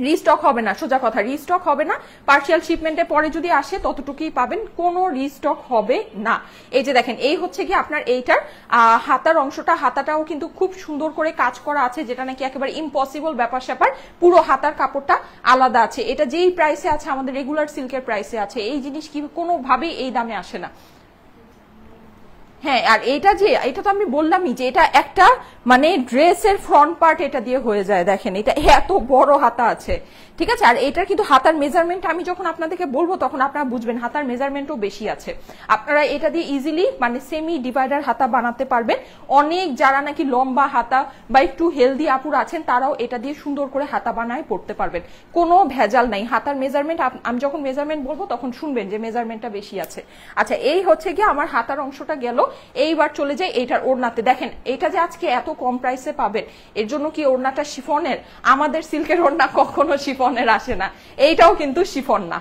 S1: রিস্টক হবে না, সোজা কথা রিস্টক হবে না। পার্সিয়াল শিপমেন্টে পরে যদি আসে ততটুকুই পাবেন, কোনো রিস্টক হবে না। এই যে দেখেন, এই হচ্ছে কি আপনার এইটার হাতার অংশটা, হাতাটাও কিন্তু খুব সুন্দর করে কাজ করা আছে, যেটা নাকি একেবারে ইম্পসিবল ব্যাপার স্যাপার। পুরো হাতার কাপড়টা আলাদা আছে, এটা যেই প্রাইসে আছে আমাদের রেগুলার সিল্কের প্রাইসে আছে, এই জিনিস কি কোনোভাবেই এই দামে আসে না। হ্যাঁ, আর এটা যে এটা তো আমি বললামই যে এটা একটা মানে ড্রেসের ফ্রন্ট পার্ট এটা দিয়ে হয়ে যায়। দেখেন এটা এত বড় হাতা আছে, ঠিক আছে। আর এটার কিন্তু হাতার মেজারমেন্ট আমি যখন আপনাদেরকে বলবো তখন আপনারা বুঝবেন হাতার মেজারমেন্টও বেশি আছে। আপনারা এটা দিয়ে ইজিলি মানে সেমি ডিভাইডার হাতা বানাতে পারবেন। অনেক যারা নাকি লম্বা হাতা বা একটু হেলদি আপুর আছেন তারাও এটা দিয়ে সুন্দর করে হাতা বানায় পড়তে পারবেন, কোনো ভেজাল নাই। হাতার মেজারমেন্ট আমি যখন মেজারমেন্ট বলবো তখন শুনবেন যে মেজারমেন্টটা বেশি আছে। আচ্ছা, এই হচ্ছে কি আমার হাতার অংশটা গেল। এইবার চলে যাই এইটার ওড়নাতে। দেখেন এটা যে আজকে এত কম প্রাইসে পাবেন, এর জন্য কি ওড়নাটা শিফনের? আমাদের সিল্কের ওড়না কখনো শিফনের আসে না, এইটাও কিন্তু শিফন না,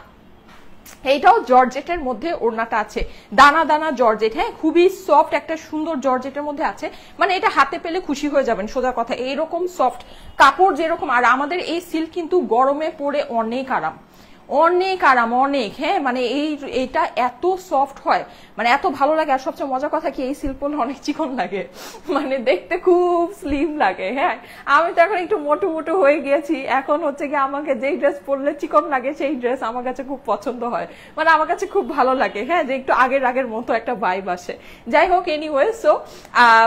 S1: এইটাও জর্জেটের মধ্যে ওড়নাটা আছে, দানা দানা জর্জেট। হ্যাঁ, খুবই সফট একটা সুন্দর জর্জেটের মধ্যে আছে, মানে এটা হাতে পেলে খুশি হয়ে যাবেন, সোজা কথা। এইরকম সফট কাপড় যেরকম, আর আমাদের এই সিল্ক কিন্তু গরমে পরে অনেক আরাম, অনেক আরাম, অনেক। হ্যাঁ, মানে এইটা এত সফট হয়, মানে এত ভালো লাগে। আর সবচেয়ে মজার কথা কি, এই সিল্ক পরলে অনেক চিকন লাগে, মানে দেখতে খুব স্লিম লাগে। হ্যাঁ, আমি তো এখন একটু মোটু মোটু হয়ে গিয়েছি, এখন হচ্ছে কি আমাকে যেই ড্রেস পরলে চিকন লাগে সেই ড্রেস আমার কাছে খুব পছন্দ হয়, মানে আমার কাছে খুব ভালো লাগে। হ্যাঁ, যে একটু আগের মতো একটা ভাইব আসে। যাই হোক, এনিওয়ে, সো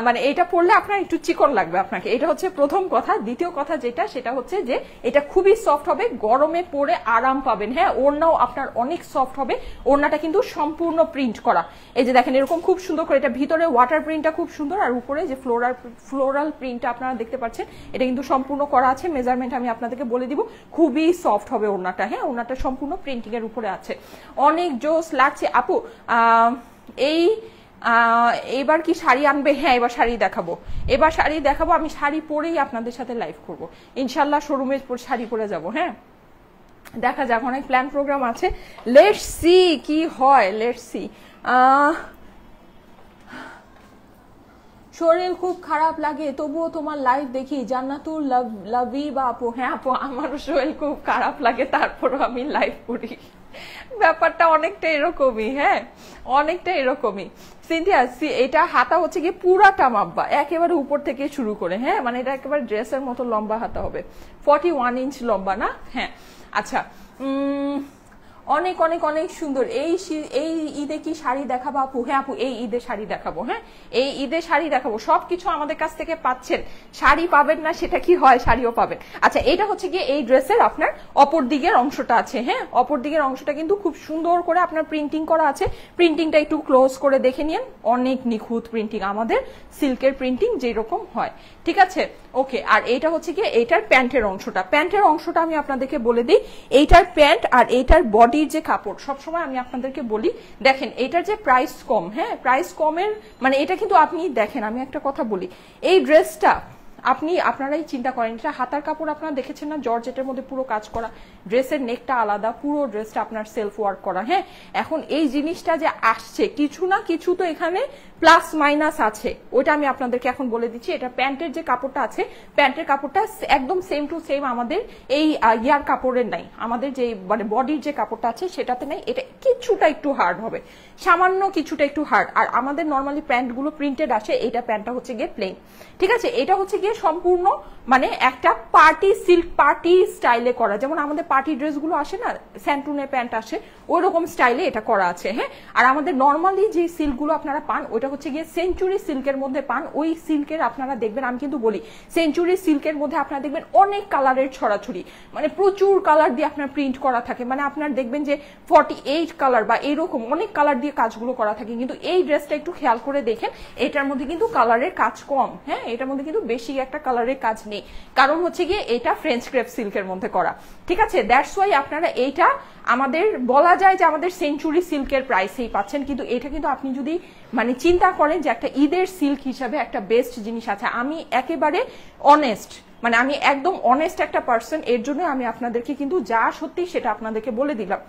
S1: মানে এটা পরলে আপনার একটু চিকন লাগবে আপনাকে, এটা হচ্ছে প্রথম কথা। দ্বিতীয় কথা যেটা, সেটা হচ্ছে যে এটা খুবই সফট হবে, গরমে পরে আরাম পাবেন। হ্যাঁ, ওড়নাও আপনার অনেক সফট হবে। ওড়নাটা কিন্তু সম্পূর্ণ প্রিন্ট করা, এই যে দেখেন এরকম খুব সুন্দর করে, এটা ভিতরে ওয়াটার প্রিন্টটা খুব সুন্দর, আর উপরে যে ফ্লোরাল প্রিন্টটা আপনারা দেখতে পাচ্ছেন এটা কিন্তু সম্পূর্ণ করা আছে। মেজারমেন্ট আমি আপনাদেরকে বলে দিব, খুবই সফট হবে ওড়নাটা। হ্যাঁ, ওড়নাটা সম্পূর্ণ প্রিন্টিং এর উপরে আছে, অনেক জোস লাগছে। আপু এবার কি শাড়ি আনবে? হ্যাঁ, এবার শাড়ি দেখাবো, আমি শাড়ি পরেই আপনাদের সাথে লাইভ করবো ইনশাল্লাহ, শোরুমে শাড়ি পরে যাব। হ্যাঁ, দেখা যাক, অনেক প্ল্যান প্রোগ্রাম আছে, লেটস সি কি হয়, লেটস সি। শরীর খুব খারাপ লাগে তবুও তোমার লাইভ দেখি, জান্নাতুল লাভি বা আপু। হ্যাঁ আপু, আমারও শরীর খুব খারাপ লাগে তারপরও আমি লাইভ করি, ব্যাপারটা অনেকটা এরকমই। হ্যাঁ, অনেকটা এরকমই। সিনথিয়া, এটা হাতা হচ্ছে গিয়ে পুরাটা মাপবা, একেবারে উপর থেকে শুরু করে। হ্যাঁ, মানে এটা একেবারে ড্রেসের মতো লম্বা হাতা হবে, 41 ইঞ্চ লম্বা না? হ্যাঁ, আচ্ছা, অনেক অনেক অনেক সুন্দর। এই ঈদে কি শাড়ি দেখাবো আপু? হ্যাঁ আপু, এই ঈদে শাড়ি দেখাবো। হ্যাঁ, এই ঈদে শাড়ি দেখাবো, সবকিছু আমাদের কাছ থেকে পাচ্ছেন, শাড়ি পাবেন না সেটা কি হয়, শাড়িও পাবেন। আচ্ছা, এটা হচ্ছে গিয়ে এই ড্রেসের আপনার অপর দিকের অংশটা আছে। হ্যাঁ, অপর দিকের অংশটা কিন্তু খুব সুন্দর করে আপনার প্রিন্টিং করা আছে। প্রিন্টিংটা একটু ক্লোজ করে দেখে নিন, অনেক নিখুঁত প্রিন্টিং, আমাদের সিল্কের প্রিন্টিং যেরকম হয়। ঠিক আছে, ওকে। আর এইটা হচ্ছে গিয়ে এইটার প্যান্টের অংশটা আমি আপনাদেরকে বলে দিই। এইটার প্যান্ট আর এইটার বডির যে কাপড়, সবসময় আমি আপনাদেরকে বলি, দেখেন এটার যে প্রাইস কম, হ্যাঁ, প্রাইস কমের মানে এটা কিন্তু আপনি দেখেন, আমি একটা কথা বলি, এই ড্রেসটা আপনারাই চিন্তা করেন, এটা হাতার কাপড় আপনারা দেখেছেন না, জর্জেটের মধ্যে পুরো কাজ করা, ড্রেসের নেকটা আলাদা, পুরো ড্রেসটা আপনার সেলফ ওয়ার্ক করা। হ্যাঁ, এখন এই জিনিসটা যে আসছে, কিছু না কিছু তো এখানে প্লাস মাইনাস আছে, ওইটা আমি আপনাদেরকে এখন বলে দিচ্ছি। এটা প্যান্টের যে কাপড়টা আছে, প্যান্টের কাপড়টা একদম সেম টু সেম আমাদের এই ইয়ার কাপড়ের নাই, আমাদের যে মানে বডির যে কাপড়টা আছে সেটাতে নাই, এটা কিছুটা একটু হার্ড হবে, সামান্য কিছুটা একটু হার্ড। আর আমাদের নর্মালি প্যান্টগুলো প্রিন্টেড আসে, এইটা প্যান্টটা হচ্ছে গিয়ে প্লেন। ঠিক আছে, এটা হচ্ছে গিয়ে গিয়ে সম্পূর্ণ মানে একটা পার্টি সিল্ক পার্টি স্টাইলে করা, যেমন আমাদের পার্টি ড্রেসগুলো আসে না, স্যান্টুনে প্যান্ট আসে, ওই রকম স্টাইলে এটা করা আছে। হ্যাঁ, আর আমাদের নর্মালি যে সিল্কগুলো আপনারা পান ওইটা হচ্ছে গিয়ে সেঞ্চুরি সিল্কের মধ্যে পান। ওই সিল্কের আপনারা দেখবেন, আমি কিন্তু বলি সেঞ্চুরি সিল্কের মধ্যে আপনারা দেখবেন অনেক কালারের ছড়াছড়ি, মানে প্রচুর কালার দিয়ে আপনার প্রিন্ট করা থাকে, মানে আপনার দেখবেন যে 48 কালার বা এরকম অনেক কালার দিয়ে কাজগুলো করা থাকে। কিন্তু এই ড্রেসটা একটু খেয়াল করে দেখেন, এটার মধ্যে কিন্তু কালারের কাজ কম। হ্যাঁ, এটার মধ্যে কিন্তু বেশি একটা কালারের কাজ নেই, কারণ হচ্ছে গিয়ে এটা ফ্রেঞ্চ ক্রেপ সিল্কের মধ্যে করা। ঠিক আছে, দ্যাটস ওয়াই আপনারা এইটা আমাদের বলা যায় যে আমাদের সেঞ্চুরি সিল্কের প্রাইসেই পাচ্ছেন। কিন্তু এটা কিন্তু আপনি যদি মানে চিন্তা করেন যে একটা ঈদের সিল্ক হিসাবে একটা বেস্ট জিনিস আছে, আমি একেবারে অনেস্ট, মানে আমি একদম অনেস্ট একটা পার্সন, এর জন্য আমি আপনাদেরকে কিন্তু যা সত্যি সেটা আপনাদেরকে বলে দিলাম।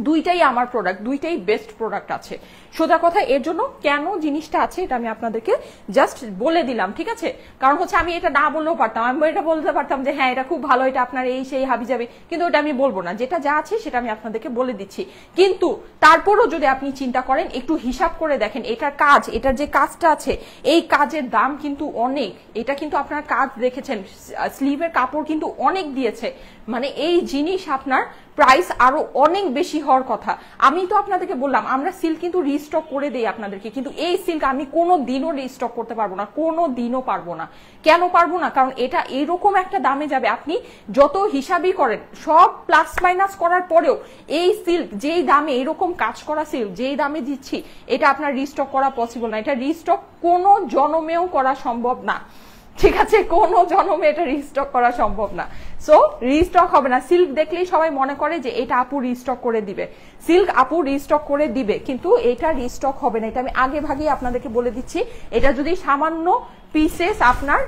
S1: দুইটাই আমার প্রোডাক্ট, দুইটাই বেস্ট প্রোডাক্ট আছে, সোজা কথা। এর জন্য কেন জিনিসটা আছে এটা আমি আপনাদেরকে জাস্ট বলে দিলাম। ঠিক আছে, কারণ হচ্ছে আমি এটা না বললেও পারতাম, আমি এটা বলতে পারতাম যে হ্যাঁ এটা খুব ভালো, এটা আপনার এই সেই হাবি যাবে, কিন্তু ওটা আমি বলবো না, যেটা যা আছে সেটা আমি আপনাদেরকে বলে দিচ্ছি। কিন্তু তারপরও যদি আপনি চিন্তা করেন, একটু হিসাব করে দেখেন, এটার কাজ, এটার যে কাজটা আছে, এই কাজের দাম কিন্তু অনেক। এটা কিন্তু আপনার কাজ দেখেছেন, স্লিভের কাপড় কিন্তু অনেক দিয়েছে, মানে এই জিনিস আপনার প্রাইস আরো অনেক বেশি হওয়ার কথা। আমি তো আপনাদেরকে বললাম আমরা সিল্ক কিন্তু রিস্টক করে দেই আপনাদেরকে, কিন্তু এই সিল্ক আমি কোনো দিনও রিস্টক করতে পারবো না, কোনো দিনও পারবো না। কেন পারবো না? কারণ এটা এরকম একটা দামে যাবে, আপনি যত হিসাবই করেন, সব প্লাস মাইনাস করার পরেও এই সিল্ক যেই দামে, এরকম কাজ করা সিল্ক যেই দামে দিচ্ছি, এটা আপনার রিস্টক করা পসিবল না। এটা রিস্টক কোনো জনমেও করা সম্ভব না। ঠিক আছে, কোনো জনমে এটা রিস্টক করা সম্ভব না। সো রিস্টক হবে না। সিল্ক দেখলেই সবাই মনে করে যে এটা আপু রিস্টক করে দিবে, সিল্ক আপু রিস্টক করে দিবে, কিন্তু এটা রিস্টক হবে না। এটা আমি আগে ভাগে আপনাদেরকে বলে দিচ্ছি। এটা যদি সামান্য পিসেস আপনার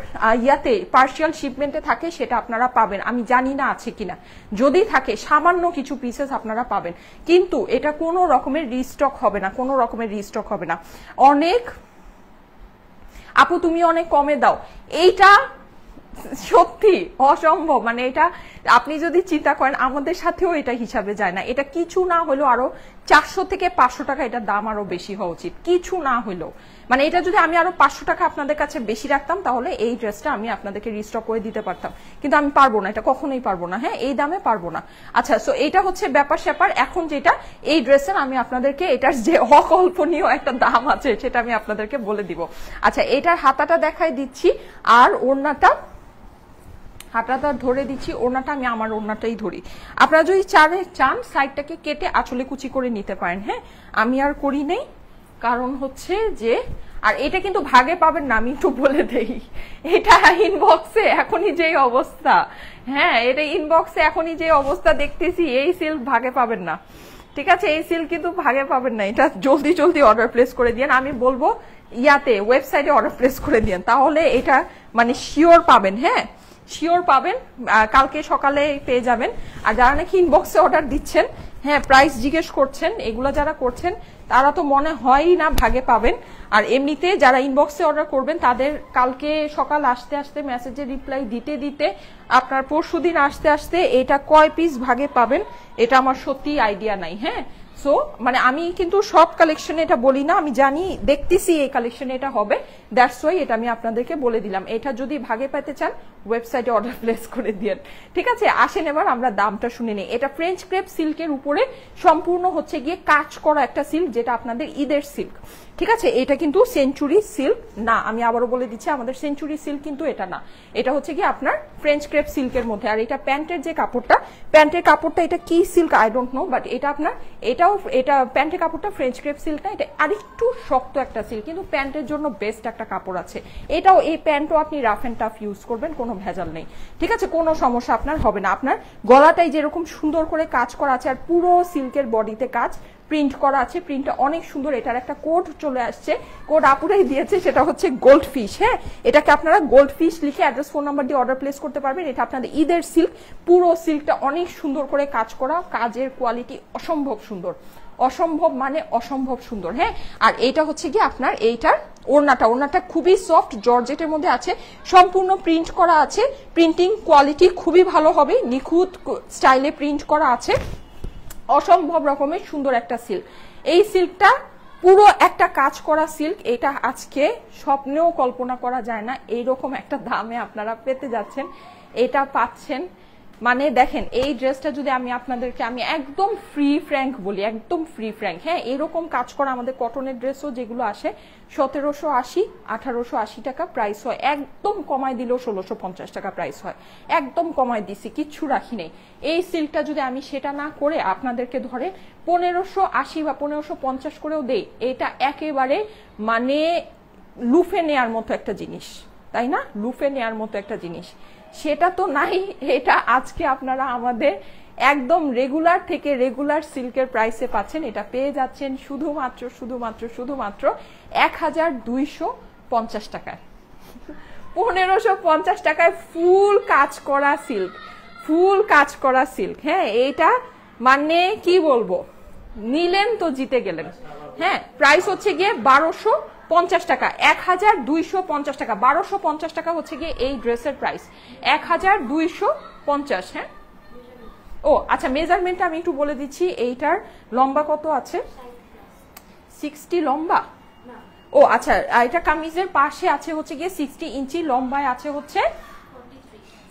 S1: ইয়াতে পার্সিয়াল শিপমেন্টে থাকে সেটা আপনারা পাবেন, আমি জানি না আছে কিনা, যদি থাকে সামান্য কিছু পিসেস আপনারা পাবেন, কিন্তু এটা কোনো রকমের রিস্টক হবে না, কোনো রকমের রিস্টক হবে না। অনেক আপু তুমি অনেক কমে দাও, এইটা সত্যি অসম্ভব। মানে এটা আপনি যদি চিন্তা করেন, আমাদের সাথেও এটা হিসাবে যায় না। এটা কিছু না হলেও আরো 400 থেকে 500 টাকা এটার দাম আরো বেশি হওয়া উচিত, কিছু না হলেও। মানে এটা যদি আমি আরো 500 টাকা আপনাদের কাছে বেশি রাখতাম, তাহলে এই ড্রেসটা আমি আপনাদেরকে রিস্টক করে দিতে পারতাম, কিন্তু আমি পারবো না, এটা কখনোই পারবো না। হ্যাঁ, এই দামে পারবো না। আচ্ছা, সো এইটা হচ্ছে ব্যাপার স্যাপার। এখন যেটা এই ড্রেসের আমি আপনাদেরকে এটার যে অকল্পনীয় একটা দাম আছে সেটা আমি আপনাদেরকে বলে দিব। আচ্ছা, এটার হাতাটা দেখাই দিচ্ছি, আর ওড়নাটা, হাতাটা ধরে দিচ্ছি, ওড়নাটা আমি আমার ওড়নাটাই ধরি। আপনারা যদি চান সাইডটাকে কেটে আঁচলে কুচি করে নিতে পারেন। হ্যাঁ, আমি আর করি নেই, কারণ হচ্ছে যে, আর এটা কিন্তু ভাগে পাবেন না, আমি একটু বলে দেই, এটা ইনবক্সে এখনই যে অবস্থা, হ্যাঁ এটা ইনবক্সে এখনই যে অবস্থা দেখতেছি, এই সিল্ক ভাগে পাবেন না। ঠিক আছে, এই সিল্ক কিন্তু ভাগে পাবেন না, এটা জলদি জলদি অর্ডার প্লেস করে দিন। আমি বলবো ইয়াতে ওয়েবসাইটে অর্ডার প্লেস করে দিন, তাহলে এটা মানে শিওর পাবেন। হ্যাঁ, শিওর পাবেন, কালকে সকালে পেয়ে যাবেন। আর যারা নাকি ইনবক্সে অর্ডার দিচ্ছেন, হ্যাঁ প্রাইস জিজ্ঞেস করছেন, এগুলো যারা করছেন তারা তো মনে হয়ই না ভাগে পাবেন। আর এমনিতে যারা ইনবক্সে অর্ডার করবেন তাদের কালকে সকাল আসতে আসতে মেসেজে রিপ্লাই দিতে দিতে আপনার পরশুদিন আসতে আসতে এটা কয় পিস ভাগে পাবেন এটা আমার সত্যি আইডিয়া নাই। হ্যাঁ, সো মানে আমি কিন্তু সব কালেকশনে এটা বলি না, আমি জানি দেখতেছি এই কালেকশনে এটা হবে, দ্যাটস ওয়াই এটা আমি আপনাদেরকে বলে দিলাম। এটা যদি ভাগে পেতে চান ওয়েবসাইটে অর্ডার প্লেস করে দিন। ঠিক আছে, আসেন এবার আমরা দামটা শুনে নিই। এটা ফ্রেঞ্চ ক্রেপ সিল্কের উপরে সম্পূর্ণ হচ্ছে গিয়ে কাজ করা একটা সিল্ক, যেটা আপনাদের ঈদের সিল্ক। ঠিক আছে, এটা কিন্তু সেঞ্চুরি সিল্ক না, আমি আবারও বলে দিচ্ছি, আমাদের সেঞ্চুরি সিল্ক কিন্তু এটা না, এটা হচ্ছে কি আপনার ফ্রেঞ্চ ক্রেপ সিল্কের মধ্যে। আর এটা প্যান্টের যে কাপড়টা, প্যান্টের কাপড়টা এটা কি silk I don't know, but এটা আপনার এটাও, এটা প্যান্টের কাপড়টা ফ্রেঞ্চ ক্রেপ সিল্ক না, এটা আরেকটু শক্ত একটা সিল্ক, কিন্তু প্যান্টের জন্য বেস্ট একটা কাপড় আছে। এটাও, এই প্যান্টও আপনি রাফ এন্ড টাফ ইউজ করবেন, কোনো ভেজাল নেই। ঠিক আছে, কোনো সমস্যা আপনার হবে না। আপনার গলাটাই যেরকম সুন্দর করে কাজ করা আছে, আর পুরো সিল্কের বডিতে কাজ প্রিন্ট করা আছে, প্রিন্টটা অনেক সুন্দর। এটার একটা কোড চলে আসছে, কোড আপুরাই দিয়েছে, সেটা হচ্ছে গোল্ড ফিশ। হ্যাঁ, এটাকে আপনারা গোল্ড ফিশ লিখে অ্যাড্রেস ফোন নাম্বার দিয়ে অর্ডার প্লেস করতে পারবেন। এটা আপনাদের ঈদের সিল্ক, পুরো সিল্কটা অনেক সুন্দর করে কাজ করা, কাজের কোয়ালিটি অসম্ভব সুন্দর, অসম্ভব মানে অসম্ভব সুন্দর। হ্যাঁ, আর এইটা হচ্ছে কি আপনার এইটার ওড়নাটা খুবই সফট জর্জেটের মধ্যে আছে, সম্পূর্ণ প্রিন্ট করা আছে, প্রিন্টিং কোয়ালিটি খুবই ভালো হবে, নিখুঁত স্টাইলে প্রিন্ট করা আছে, অসম্ভব রকমের সুন্দর একটা সিল্ক। এই সিল্কটা পুরো একটা কাজ করা সিল্ক, এটা আজকে স্বপ্নেও কল্পনা করা যায় না এইরকম একটা দামে আপনারা পেতে যাচ্ছেন। এটা পাচ্ছেন মানে দেখেন এই ড্রেসটা যদি আমি আপনাদেরকে আমি একদম ফ্রি ফ্র্যাঙ্ক বলি, একদম ফ্রি ফ্র্যাঙ্ক, হ্যাঁ এরকম কাজ করা আমাদের কটনের ড্রেসও যেগুলো আসে 1780 1880 টাকা প্রাইস হয়, একদম কমায় দিলেও 1650 টাকা প্রাইস হয়, একদম কমায় দিছি, কিচ্ছু রাখি নেই। এই সিল্কটা যদি আমি সেটা না করে আপনাদেরকে ধরে 1580 বা 1550 করেও দেই, এটা একেবারে মানে লুফে নেয়ার মতো একটা জিনিস, তাই না? লুফে নেয়ার মতো একটা জিনিস, সেটা তো নাই। এটা আজকে আপনারা আমাদের একদম রেগুলার থেকে রেগুলার সিল্কের প্রাইসে পাচ্ছেন, এটা পেয়ে যাচ্ছেন শুধুমাত্র শুধুমাত্র শুধুমাত্র 1250 টাকায়। 1550 টাকায় ফুল কাজ করা সিল্ক, ফুল কাজ করা সিল্ক, হ্যাঁ এইটা মানে কি বলবো, নিলেন তো জিতে গেলেন। হ্যাঁ প্রাইস হচ্ছে গিয়ে 1250 টাকা, 1250 টাকা, 1250 টাকা হচ্ছে গিয়ে এই ড্রেসের প্রাইস, 1250। হ্যাঁ ও আচ্ছা, মেজারমেন্টটা আমি একটু বলে দিচ্ছি, এইটার লম্বা কত আছে? 60 লম্বা। ও আচ্ছা, এটা কামিজের পাশে আছে হচ্ছে গিয়ে 60 ইঞ্চি, লম্বায় আছে হচ্ছে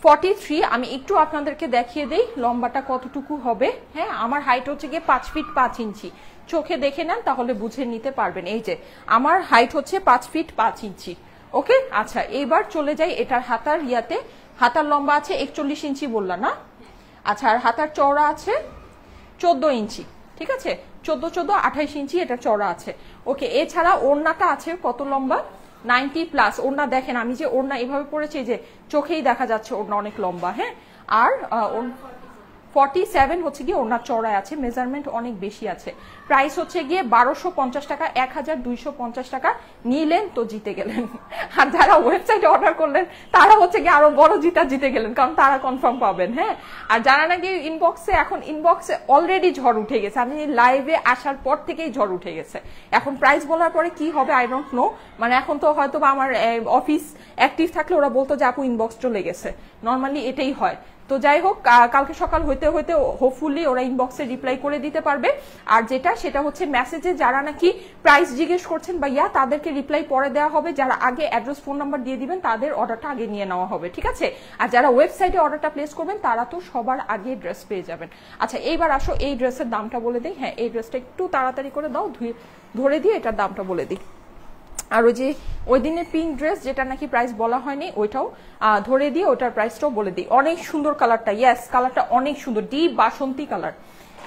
S1: 43। আমি একটু আপনাদেরকে দেখিয়ে দেই লম্বাটা কতটুকু হবে। হ্যাঁ আমার হাইট হচ্ছে গিয়ে 5 ফিট 5 ইঞ্চি, চোখে দেখে নেন তাহলে বুঝে নিতে পারবেন। এই যে আমার হাইট হচ্ছে 5 ফিট 5 ইঞ্চি। ওকে আচ্ছা, এবার চলে যাই এটার হাতার ইয়াতে। হাতার লম্বা আছে 41 ইঞ্চি বললাম না? আচ্ছা, আর হাতার চওড়া আছে 14 ইঞ্চি, ঠিক আছে, 14 14 28 ইঞ্চি এটা চওড়া আছে। ওকে, এছাড়া ওড়নাটা আছে কত লম্বা? 90 প্লাস। ওড়না দেখেন, আমি যে ওড়না এভাবে পরেছি যে চোখেই দেখা যাচ্ছে ওড়না অনেক লম্বা। হ্যাঁ আর 47 হচ্ছে গিয়ে ওড়নার চওড়ায় আছে, মেজারমেন্ট অনেক বেশি আছে। প্রাইস হচ্ছে গিয়ে 1250 টাকা, 1250 টাকা। নিলেন তো জিতে গেলেন। আর যারা ওয়েবসাইটে অর্ডার করলেন তারা হচ্ছে গিয়ে আরো বড় জিতে গেলেন, কারণ তারা কনফার্ম পাবেন। হ্যাঁ আর যারা নাকি ইনবক্সে, এখন ইনবক্সে অলরেডি ঝড় উঠে গেছে, আমি লাইভে আসার পর থেকেই ঝড় উঠে গেছে। এখন প্রাইস বলার পরে কি হবে আই ডোন্ট নো, মানে এখন তো হয়তো বা আমার অফিস অ্যাক্টিভ থাকলে ওরা বলতো যে আপু ইনবক্স চলে গেছে, নর্মালি এটাই হয়। তো যাই হোক, কালকে সকাল হইতে হইতে হোপফুলি ওরা ইনবক্সে রিপ্লাই করে দিতে পারবে। আর সেটা হচ্ছে মেসেজে যারা নাকি প্রাইস জিজ্ঞেস করছেন বা তাদেরকে রিপ্লাই পরে দেওয়া হবে, যারা আগে অ্যাড্রেস ফোন নাম্বার দিয়ে দিবেন তাদের অর্ডারটা আগে নিয়ে নেওয়া হবে, ঠিক আছে? আর যারা ওয়েবসাইটে অর্ডারটা প্লেস করবেন তারা তো সবার আগে ড্রেস পেয়ে যাবেন। আচ্ছা এইবার আসো এই ড্রেসের দামটা বলে দিই। হ্যাঁ এই ড্রেসটা একটু তাড়াতাড়ি করে দাও, ধরে দিয়ে এটার দামটা বলে দিই। আর ওই যে ওই দিনের পিঙ্ক ড্রেস যেটা নাকি প্রাইস বলা হয়নি ওইটাও ধরে দিয়ে ওটার প্রাইসটাও বলে দিই। অনেক সুন্দর কালারটা, ইয়েস কালারটা অনেক সুন্দর, ডিপ বাসন্তী কালার,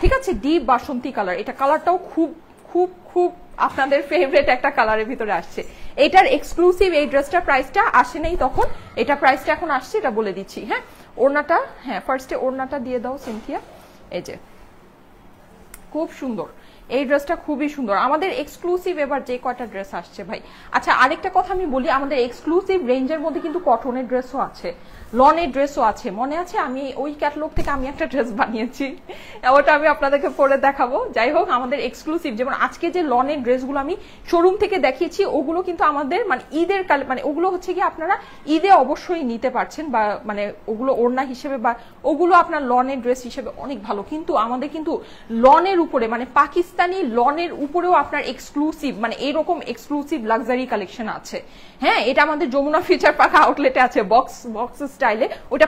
S1: ঠিক আছে, ডিপ বাসন্তী কালার। এটা কালারটাও খুব খুব খুব আপনাদের ফেভারিট একটা কালারের ভিতরে আসছে। এটার এক্সক্লুসিভ এই ড্রেসটার প্রাইসটা আসে নাই তখন, এটা প্রাইসটা এখন আসছে, এটা বলে দিচ্ছি। হ্যাঁ ওড়নাটা, হ্যাঁ ফার্স্টে ওড়নাটা দিয়ে দাও সিনথিয়া। এই যে খুব সুন্দর এই ড্রেসটা, খুবই সুন্দর। আমাদের এক্সক্লুসিভ এবার যে কয়টা ড্রেস আসছে ভাই। আচ্ছা আরেকটা কথা আমি বলি, আমাদের এক্সক্লুসিভ রেঞ্জের মধ্যে কিন্তু কটনের ড্রেসও আছে, লনের ড্রেসও আছে। মনে আছে আমি ওই ক্যাটালগ থেকে আমি একটা ড্রেস বানিয়েছি, ওটা আমি আপনাদেরকে পরে দেখাবো। যাই হোক, আমাদের এক্সক্লুসিভ যেমন আজকে যে লনের ড্রেসগুলো আমি শোরুম থেকে দেখিয়েছি ওগুলো কিন্তু আমাদের মানে ঈদের কালে, মানে ওগুলো হচ্ছে কি আপনারা ঈদে অবশ্যই নিতে পারছেন, বা মানে ওগুলো ওড়না হিসেবে বা ওগুলো আপনার লনের ড্রেস হিসেবে অনেক ভালো। কিন্তু আমাদের কিন্তু লনের উপরে মানে পাকিস্তানি লনের উপরেও আপনার এক্সক্লুসিভ মানে এরকম এক্সক্লুসিভ লাক্সারি কালেকশন আছে। হ্যাঁ এটা আমাদের যমুনা ফিউচার পার্ক আউটলেটে আছে বক্স স্টাইলে, ওটা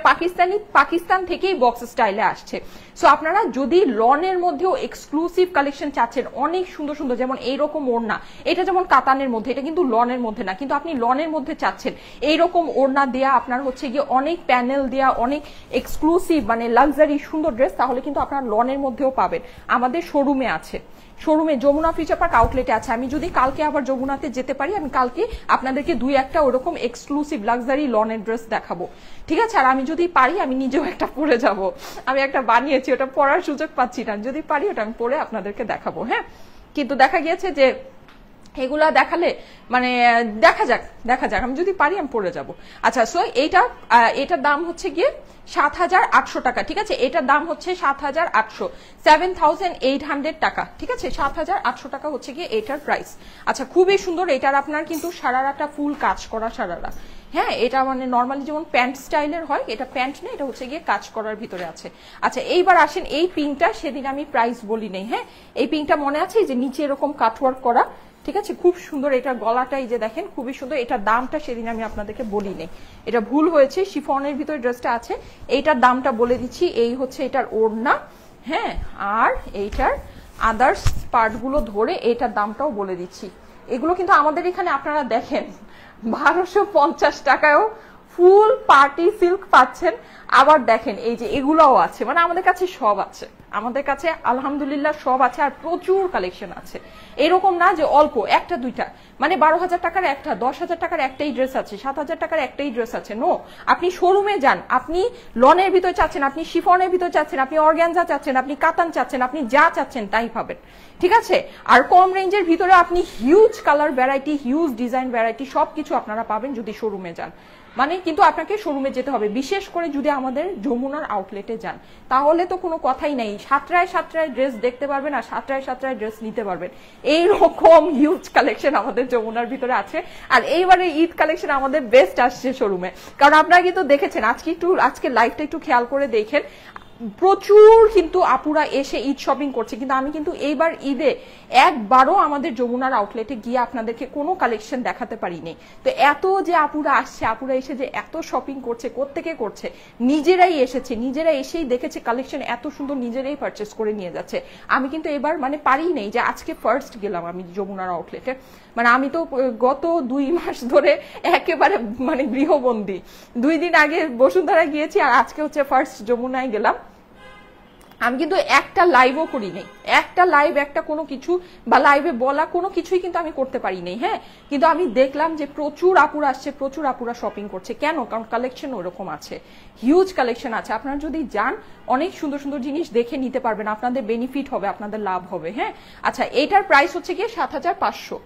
S1: পাকিস্তান থেকেই বক্স স্টাইলে আসছে। সো আপনারা যদি লনের মধ্যেও এক্সক্লুসিভ কালেকশন চাচ্ছেন অনেক সুন্দর সুন্দর, যেমন এইরকম ওড়না, এটা যেমন কাতানের মধ্যে, এটা কিন্তু লনের মধ্যে না, কিন্তু আপনি লনের মধ্যে চাচ্ছেন এইরকম ওড়না দেয়া, আপনার হচ্ছে গিয়ে অনেক প্যানেল দেয়া, অনেক এক্সক্লুসিভ মানে লাক্সারি সুন্দর ড্রেস, তাহলে কিন্তু আপনার লনের মধ্যেও পাবেন। আমাদের শোরুমে আছে, শোরুমে যমুনা ফিউচার পার্ক আউটলেটে আছে। আমি যদি কালকে আবার যমুনাতে যেতে পারি, আমি কালকে আপনাদেরকে দুই একটা ওরকম এক্সক্লুসিভ লাক্সারি লনের ড্রেস দেখাবো, ঠিক আছে? আর আমি যদি পারি আমি নিজেও একটা পরে যাব, আমি একটা বানিয়েছি, ওটা পরার সুযোগ পাচ্ছি না, যদি পারি ওটা আমি পরে আপনাদেরকে দেখাবো। হ্যাঁ কিন্তু দেখা গিয়েছে যে এগুলা দেখালে মানে দেখা যাক আমি যদি পারি আমি পরে যাব। আচ্ছা সো এটার দাম হচ্ছে গিয়ে ৭৮০০ টাকা, ঠিক আছে? এটার দাম হচ্ছে ৭৮০০, ৭৮০০ টাকা, ঠিক আছে? ৭৮০০ টাকা হচ্ছে গিয়ে এটার প্রাইস। আচ্ছা খুবই সুন্দর, এটার আপনার কিন্তু সারারাটা ফুল কাজ করা সারারা, হ্যাঁ, এটা মানে নর্মালি যেমন প্যান্ট স্টাইলের হয়, এটা প্যান্ট না, এটা হচ্ছে গিয়ে কাজ করার ভিতরে আছে। আচ্ছা এইবার আসেন এই পিনটা, সেদিন আমি প্রাইস বলি নেই। হ্যাঁ, এই পিনটা মনে আছে যে নিচে এরকম কাটওয়ার্ক করা, ঠিক আছে, খুব সুন্দর। এটা গলাটা এই যে দেখেন খুবই সুন্দর। এটার দামটা সেদিন আমি আপনাদেরকে বলি নেই, এটা ভুল হয়েছে। শিফনের ভিতরে ড্রেসটা আছে, এইটার দামটা বলে দিচ্ছি। এই হচ্ছে এটার ওড়না, হ্যাঁ, আর এইটার আদার্স পার্টগুলো ধরে এইটার দামটাও বলে দিচ্ছি। এগুলো কিন্তু আমাদের এখানে আপনারা দেখেন 1250 টাকায়ও ফুল পার্টি সিল্ক পাচ্ছেন। আবার দেখেন এই যে এগুলোও আছে, মানে আমাদের কাছে সব আছে, আমাদের কাছে আলহামদুলিল্লাহ সব আছে, আর প্রচুর কালেকশন আছে। এরকম না যে অল্প একটা দুইটা, মানে 12,000 টাকার একটা, 10,000 টাকার একটাই ড্রেস আছে, 7,000 টাকার একটাই ড্রেস আছে। নো, আপনি শোরুমে যান, আপনি লনের ভিতরে চাচ্ছেন, আপনি শিফনের ভিতরে চাচ্ছেন, আপনি অর্গানজা চাচ্ছেন, আপনি কাতান চাচ্ছেন, আপনি যা চাচ্ছেন তাই পাবেন, ঠিক আছে। আর কম রেঞ্জের ভিতরে আপনি huge colour variety, huge design variety সবকিছু আপনারা পাবেন যদি শোরুমে যান। মানে কিন্তু আপনাকে শোরুমে যেতে হবে, বিশেষ করে যদি আমাদের যমুনার আউটলেটে যান, তাহলে তো কোনো কথাই নেই। সাতটায় ড্রেস দেখতে পারবেন আর সাতটায় ড্রেস নিতে পারবেন। এইরকম হিউজ কালেকশন আমাদের যমুনার ভিতরে আছে। আর এইবারে ঈদ কালেকশন আমাদের বেস্ট আসছে শোরুমে, কারণ আপনারা কিন্তু দেখেছেন। আজকে লাইভটা একটু খেয়াল করে দেখেন, প্রচুর কিন্তু আপুরা এসে ঈদ শপিং করছে, কিন্তু আমি কিন্তু এইবার ঈদে একবারও আমাদের যমুনার আউটলেটে গিয়ে আপনাদেরকে কোনো কালেকশন দেখাতে পারিনি। তো এত যে আপুরা আসছে, আপুরা এসে যে এত শপিং করছে, কোত্থেকে করছে, নিজেরাই এসেছে, নিজেরা এসেই দেখেছে কালেকশন এত সুন্দর, নিজেরাই পারচেস করে নিয়ে যাচ্ছে। আমি কিন্তু এবার মানে পারি নেই যে আজকে ফার্স্ট গেলাম আমি যমুনার আউটলেটে, মানে আমি তো গত 2 মাস ধরে একেবারে মানে গৃহবন্দী। 2 দিন আগে বসুন্ধরা গিয়েছি, আর আজকে হচ্ছে ফার্স্ট যমুনায় গেলাম। আমি কিন্তু একটা লাইভও করি নাই, একটা লাইভ, একটা কোনো কিছু বা লাইভে বলা কোনো কিছুই কিন্তু আমি করতে পারি নাই। হ্যাঁ, কিন্তু আমি দেখলাম যে প্রচুর আপুরা আসছে, প্রচুর আপুরা শপিং করছে। কেন? কারণ কালেকশন ওরকম আছে, হিউজ কালেকশন আছে। আপনারা যদি যান অনেক সুন্দর সুন্দর জিনিস দেখে নিতে পারবেন, আপনাদের বেনিফিট হবে, আপনাদের লাভ হবে। হ্যাঁ, আচ্ছা এইটার প্রাইস হচ্ছে গিয়ে 7,500,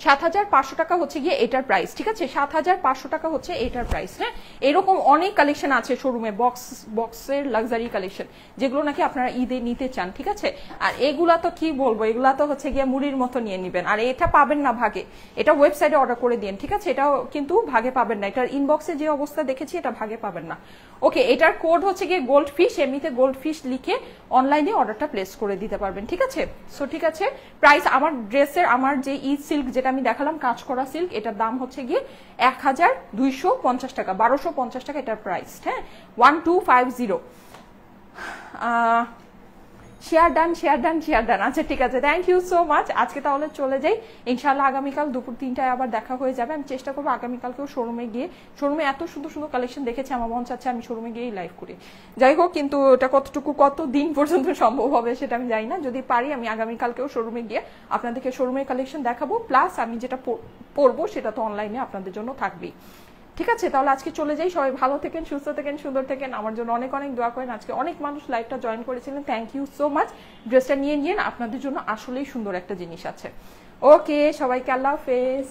S1: 7,500 টাকা হচ্ছে গিয়ে এটার প্রাইস, ঠিক আছে, 7,500 টাকা হচ্ছে এটার প্রাইস। হ্যাঁ, এরকম অনেক কালেকশন আছে শোরুমে, বক্সের লাক্সারি কালেকশন, যেগুলো নাকি আপনারা ঈদে নিতে চান, ঠিক আছে। আর এগুলা তো কি বলবো, এগুলা তো হচ্ছে গিয়ে মুড়ির মতো নিয়ে নিবেন। আর এটা পাবেন না ভাগে, এটা ওয়েবসাইটে অর্ডার করে দিন, ঠিক আছে, এটাও কিন্তু ভাগে পাবেন না। এটার ইনবক্সে যে অবস্থা দেখেছি, এটা ভাগে পাবেন না। ওকে, এটার কোড হচ্ছে গিয়ে গোল্ড ফিশ, এমনিতে গোল্ড ফিশ লিখে অনলাইনে অর্ডারটা প্লেস করে দিতে পারবেন, ঠিক আছে। সো ঠিক আছে, প্রাইস আমার ড্রেসের, আমার যে ঈদ সিল্ক যেটা আমি দেখালাম কাজ করা সিল্ক, এটার দাম হচ্ছে গিয়ে 1,250 টাকা, 1,250 টাকা এটার প্রাইস। হ্যাঁ, 1250। Share done. আচ্ছা ঠিক আছে, থ্যাংক ইউ সো মাচ। আজকে তাহলে চলে যাই, ইনশাল্লাহ আগামীকাল দুপুর 3টায় আবার দেখা হয়ে যাবে। আমি চেষ্টা করবো আগামীকালকেও শোরুমে গিয়ে, শোরুমে এত সুন্দর সুন্দর কালেকশন দেখেছি, আমার মন চাচ্ছে আমি শোরুমে গিয়েই লাইভ করি। যাই হোক, কিন্তু এটা কত দিন পর্যন্ত সম্ভব হবে সেটা আমি জানি না। যদি পারি আমি আগামীকালকেও শোরুমে গিয়ে আপনাদেরকে শোরুমের কালেকশন দেখাবো, প্লাস আমি যেটা পরবো সেটা তো অনলাইনে আপনাদের জন্য থাকবেই, ঠিক আছে। তাহলে আজকে চলে যাই, সবাই ভালো থেকেন, সুস্থ থেকেন, সুন্দর থেকেন, আমার জন্য অনেক অনেক দোয়া করেন। আজকে অনেক মানুষ লাইভটা জয়েন করেছিলেন, থ্যাংক ইউ সো মাচ। ড্রেসটা নিয়ে আপনাদের জন্য আসলেই সুন্দর একটা জিনিস আছে। ওকে, সবাইকে আল্লাহ হাফেজ।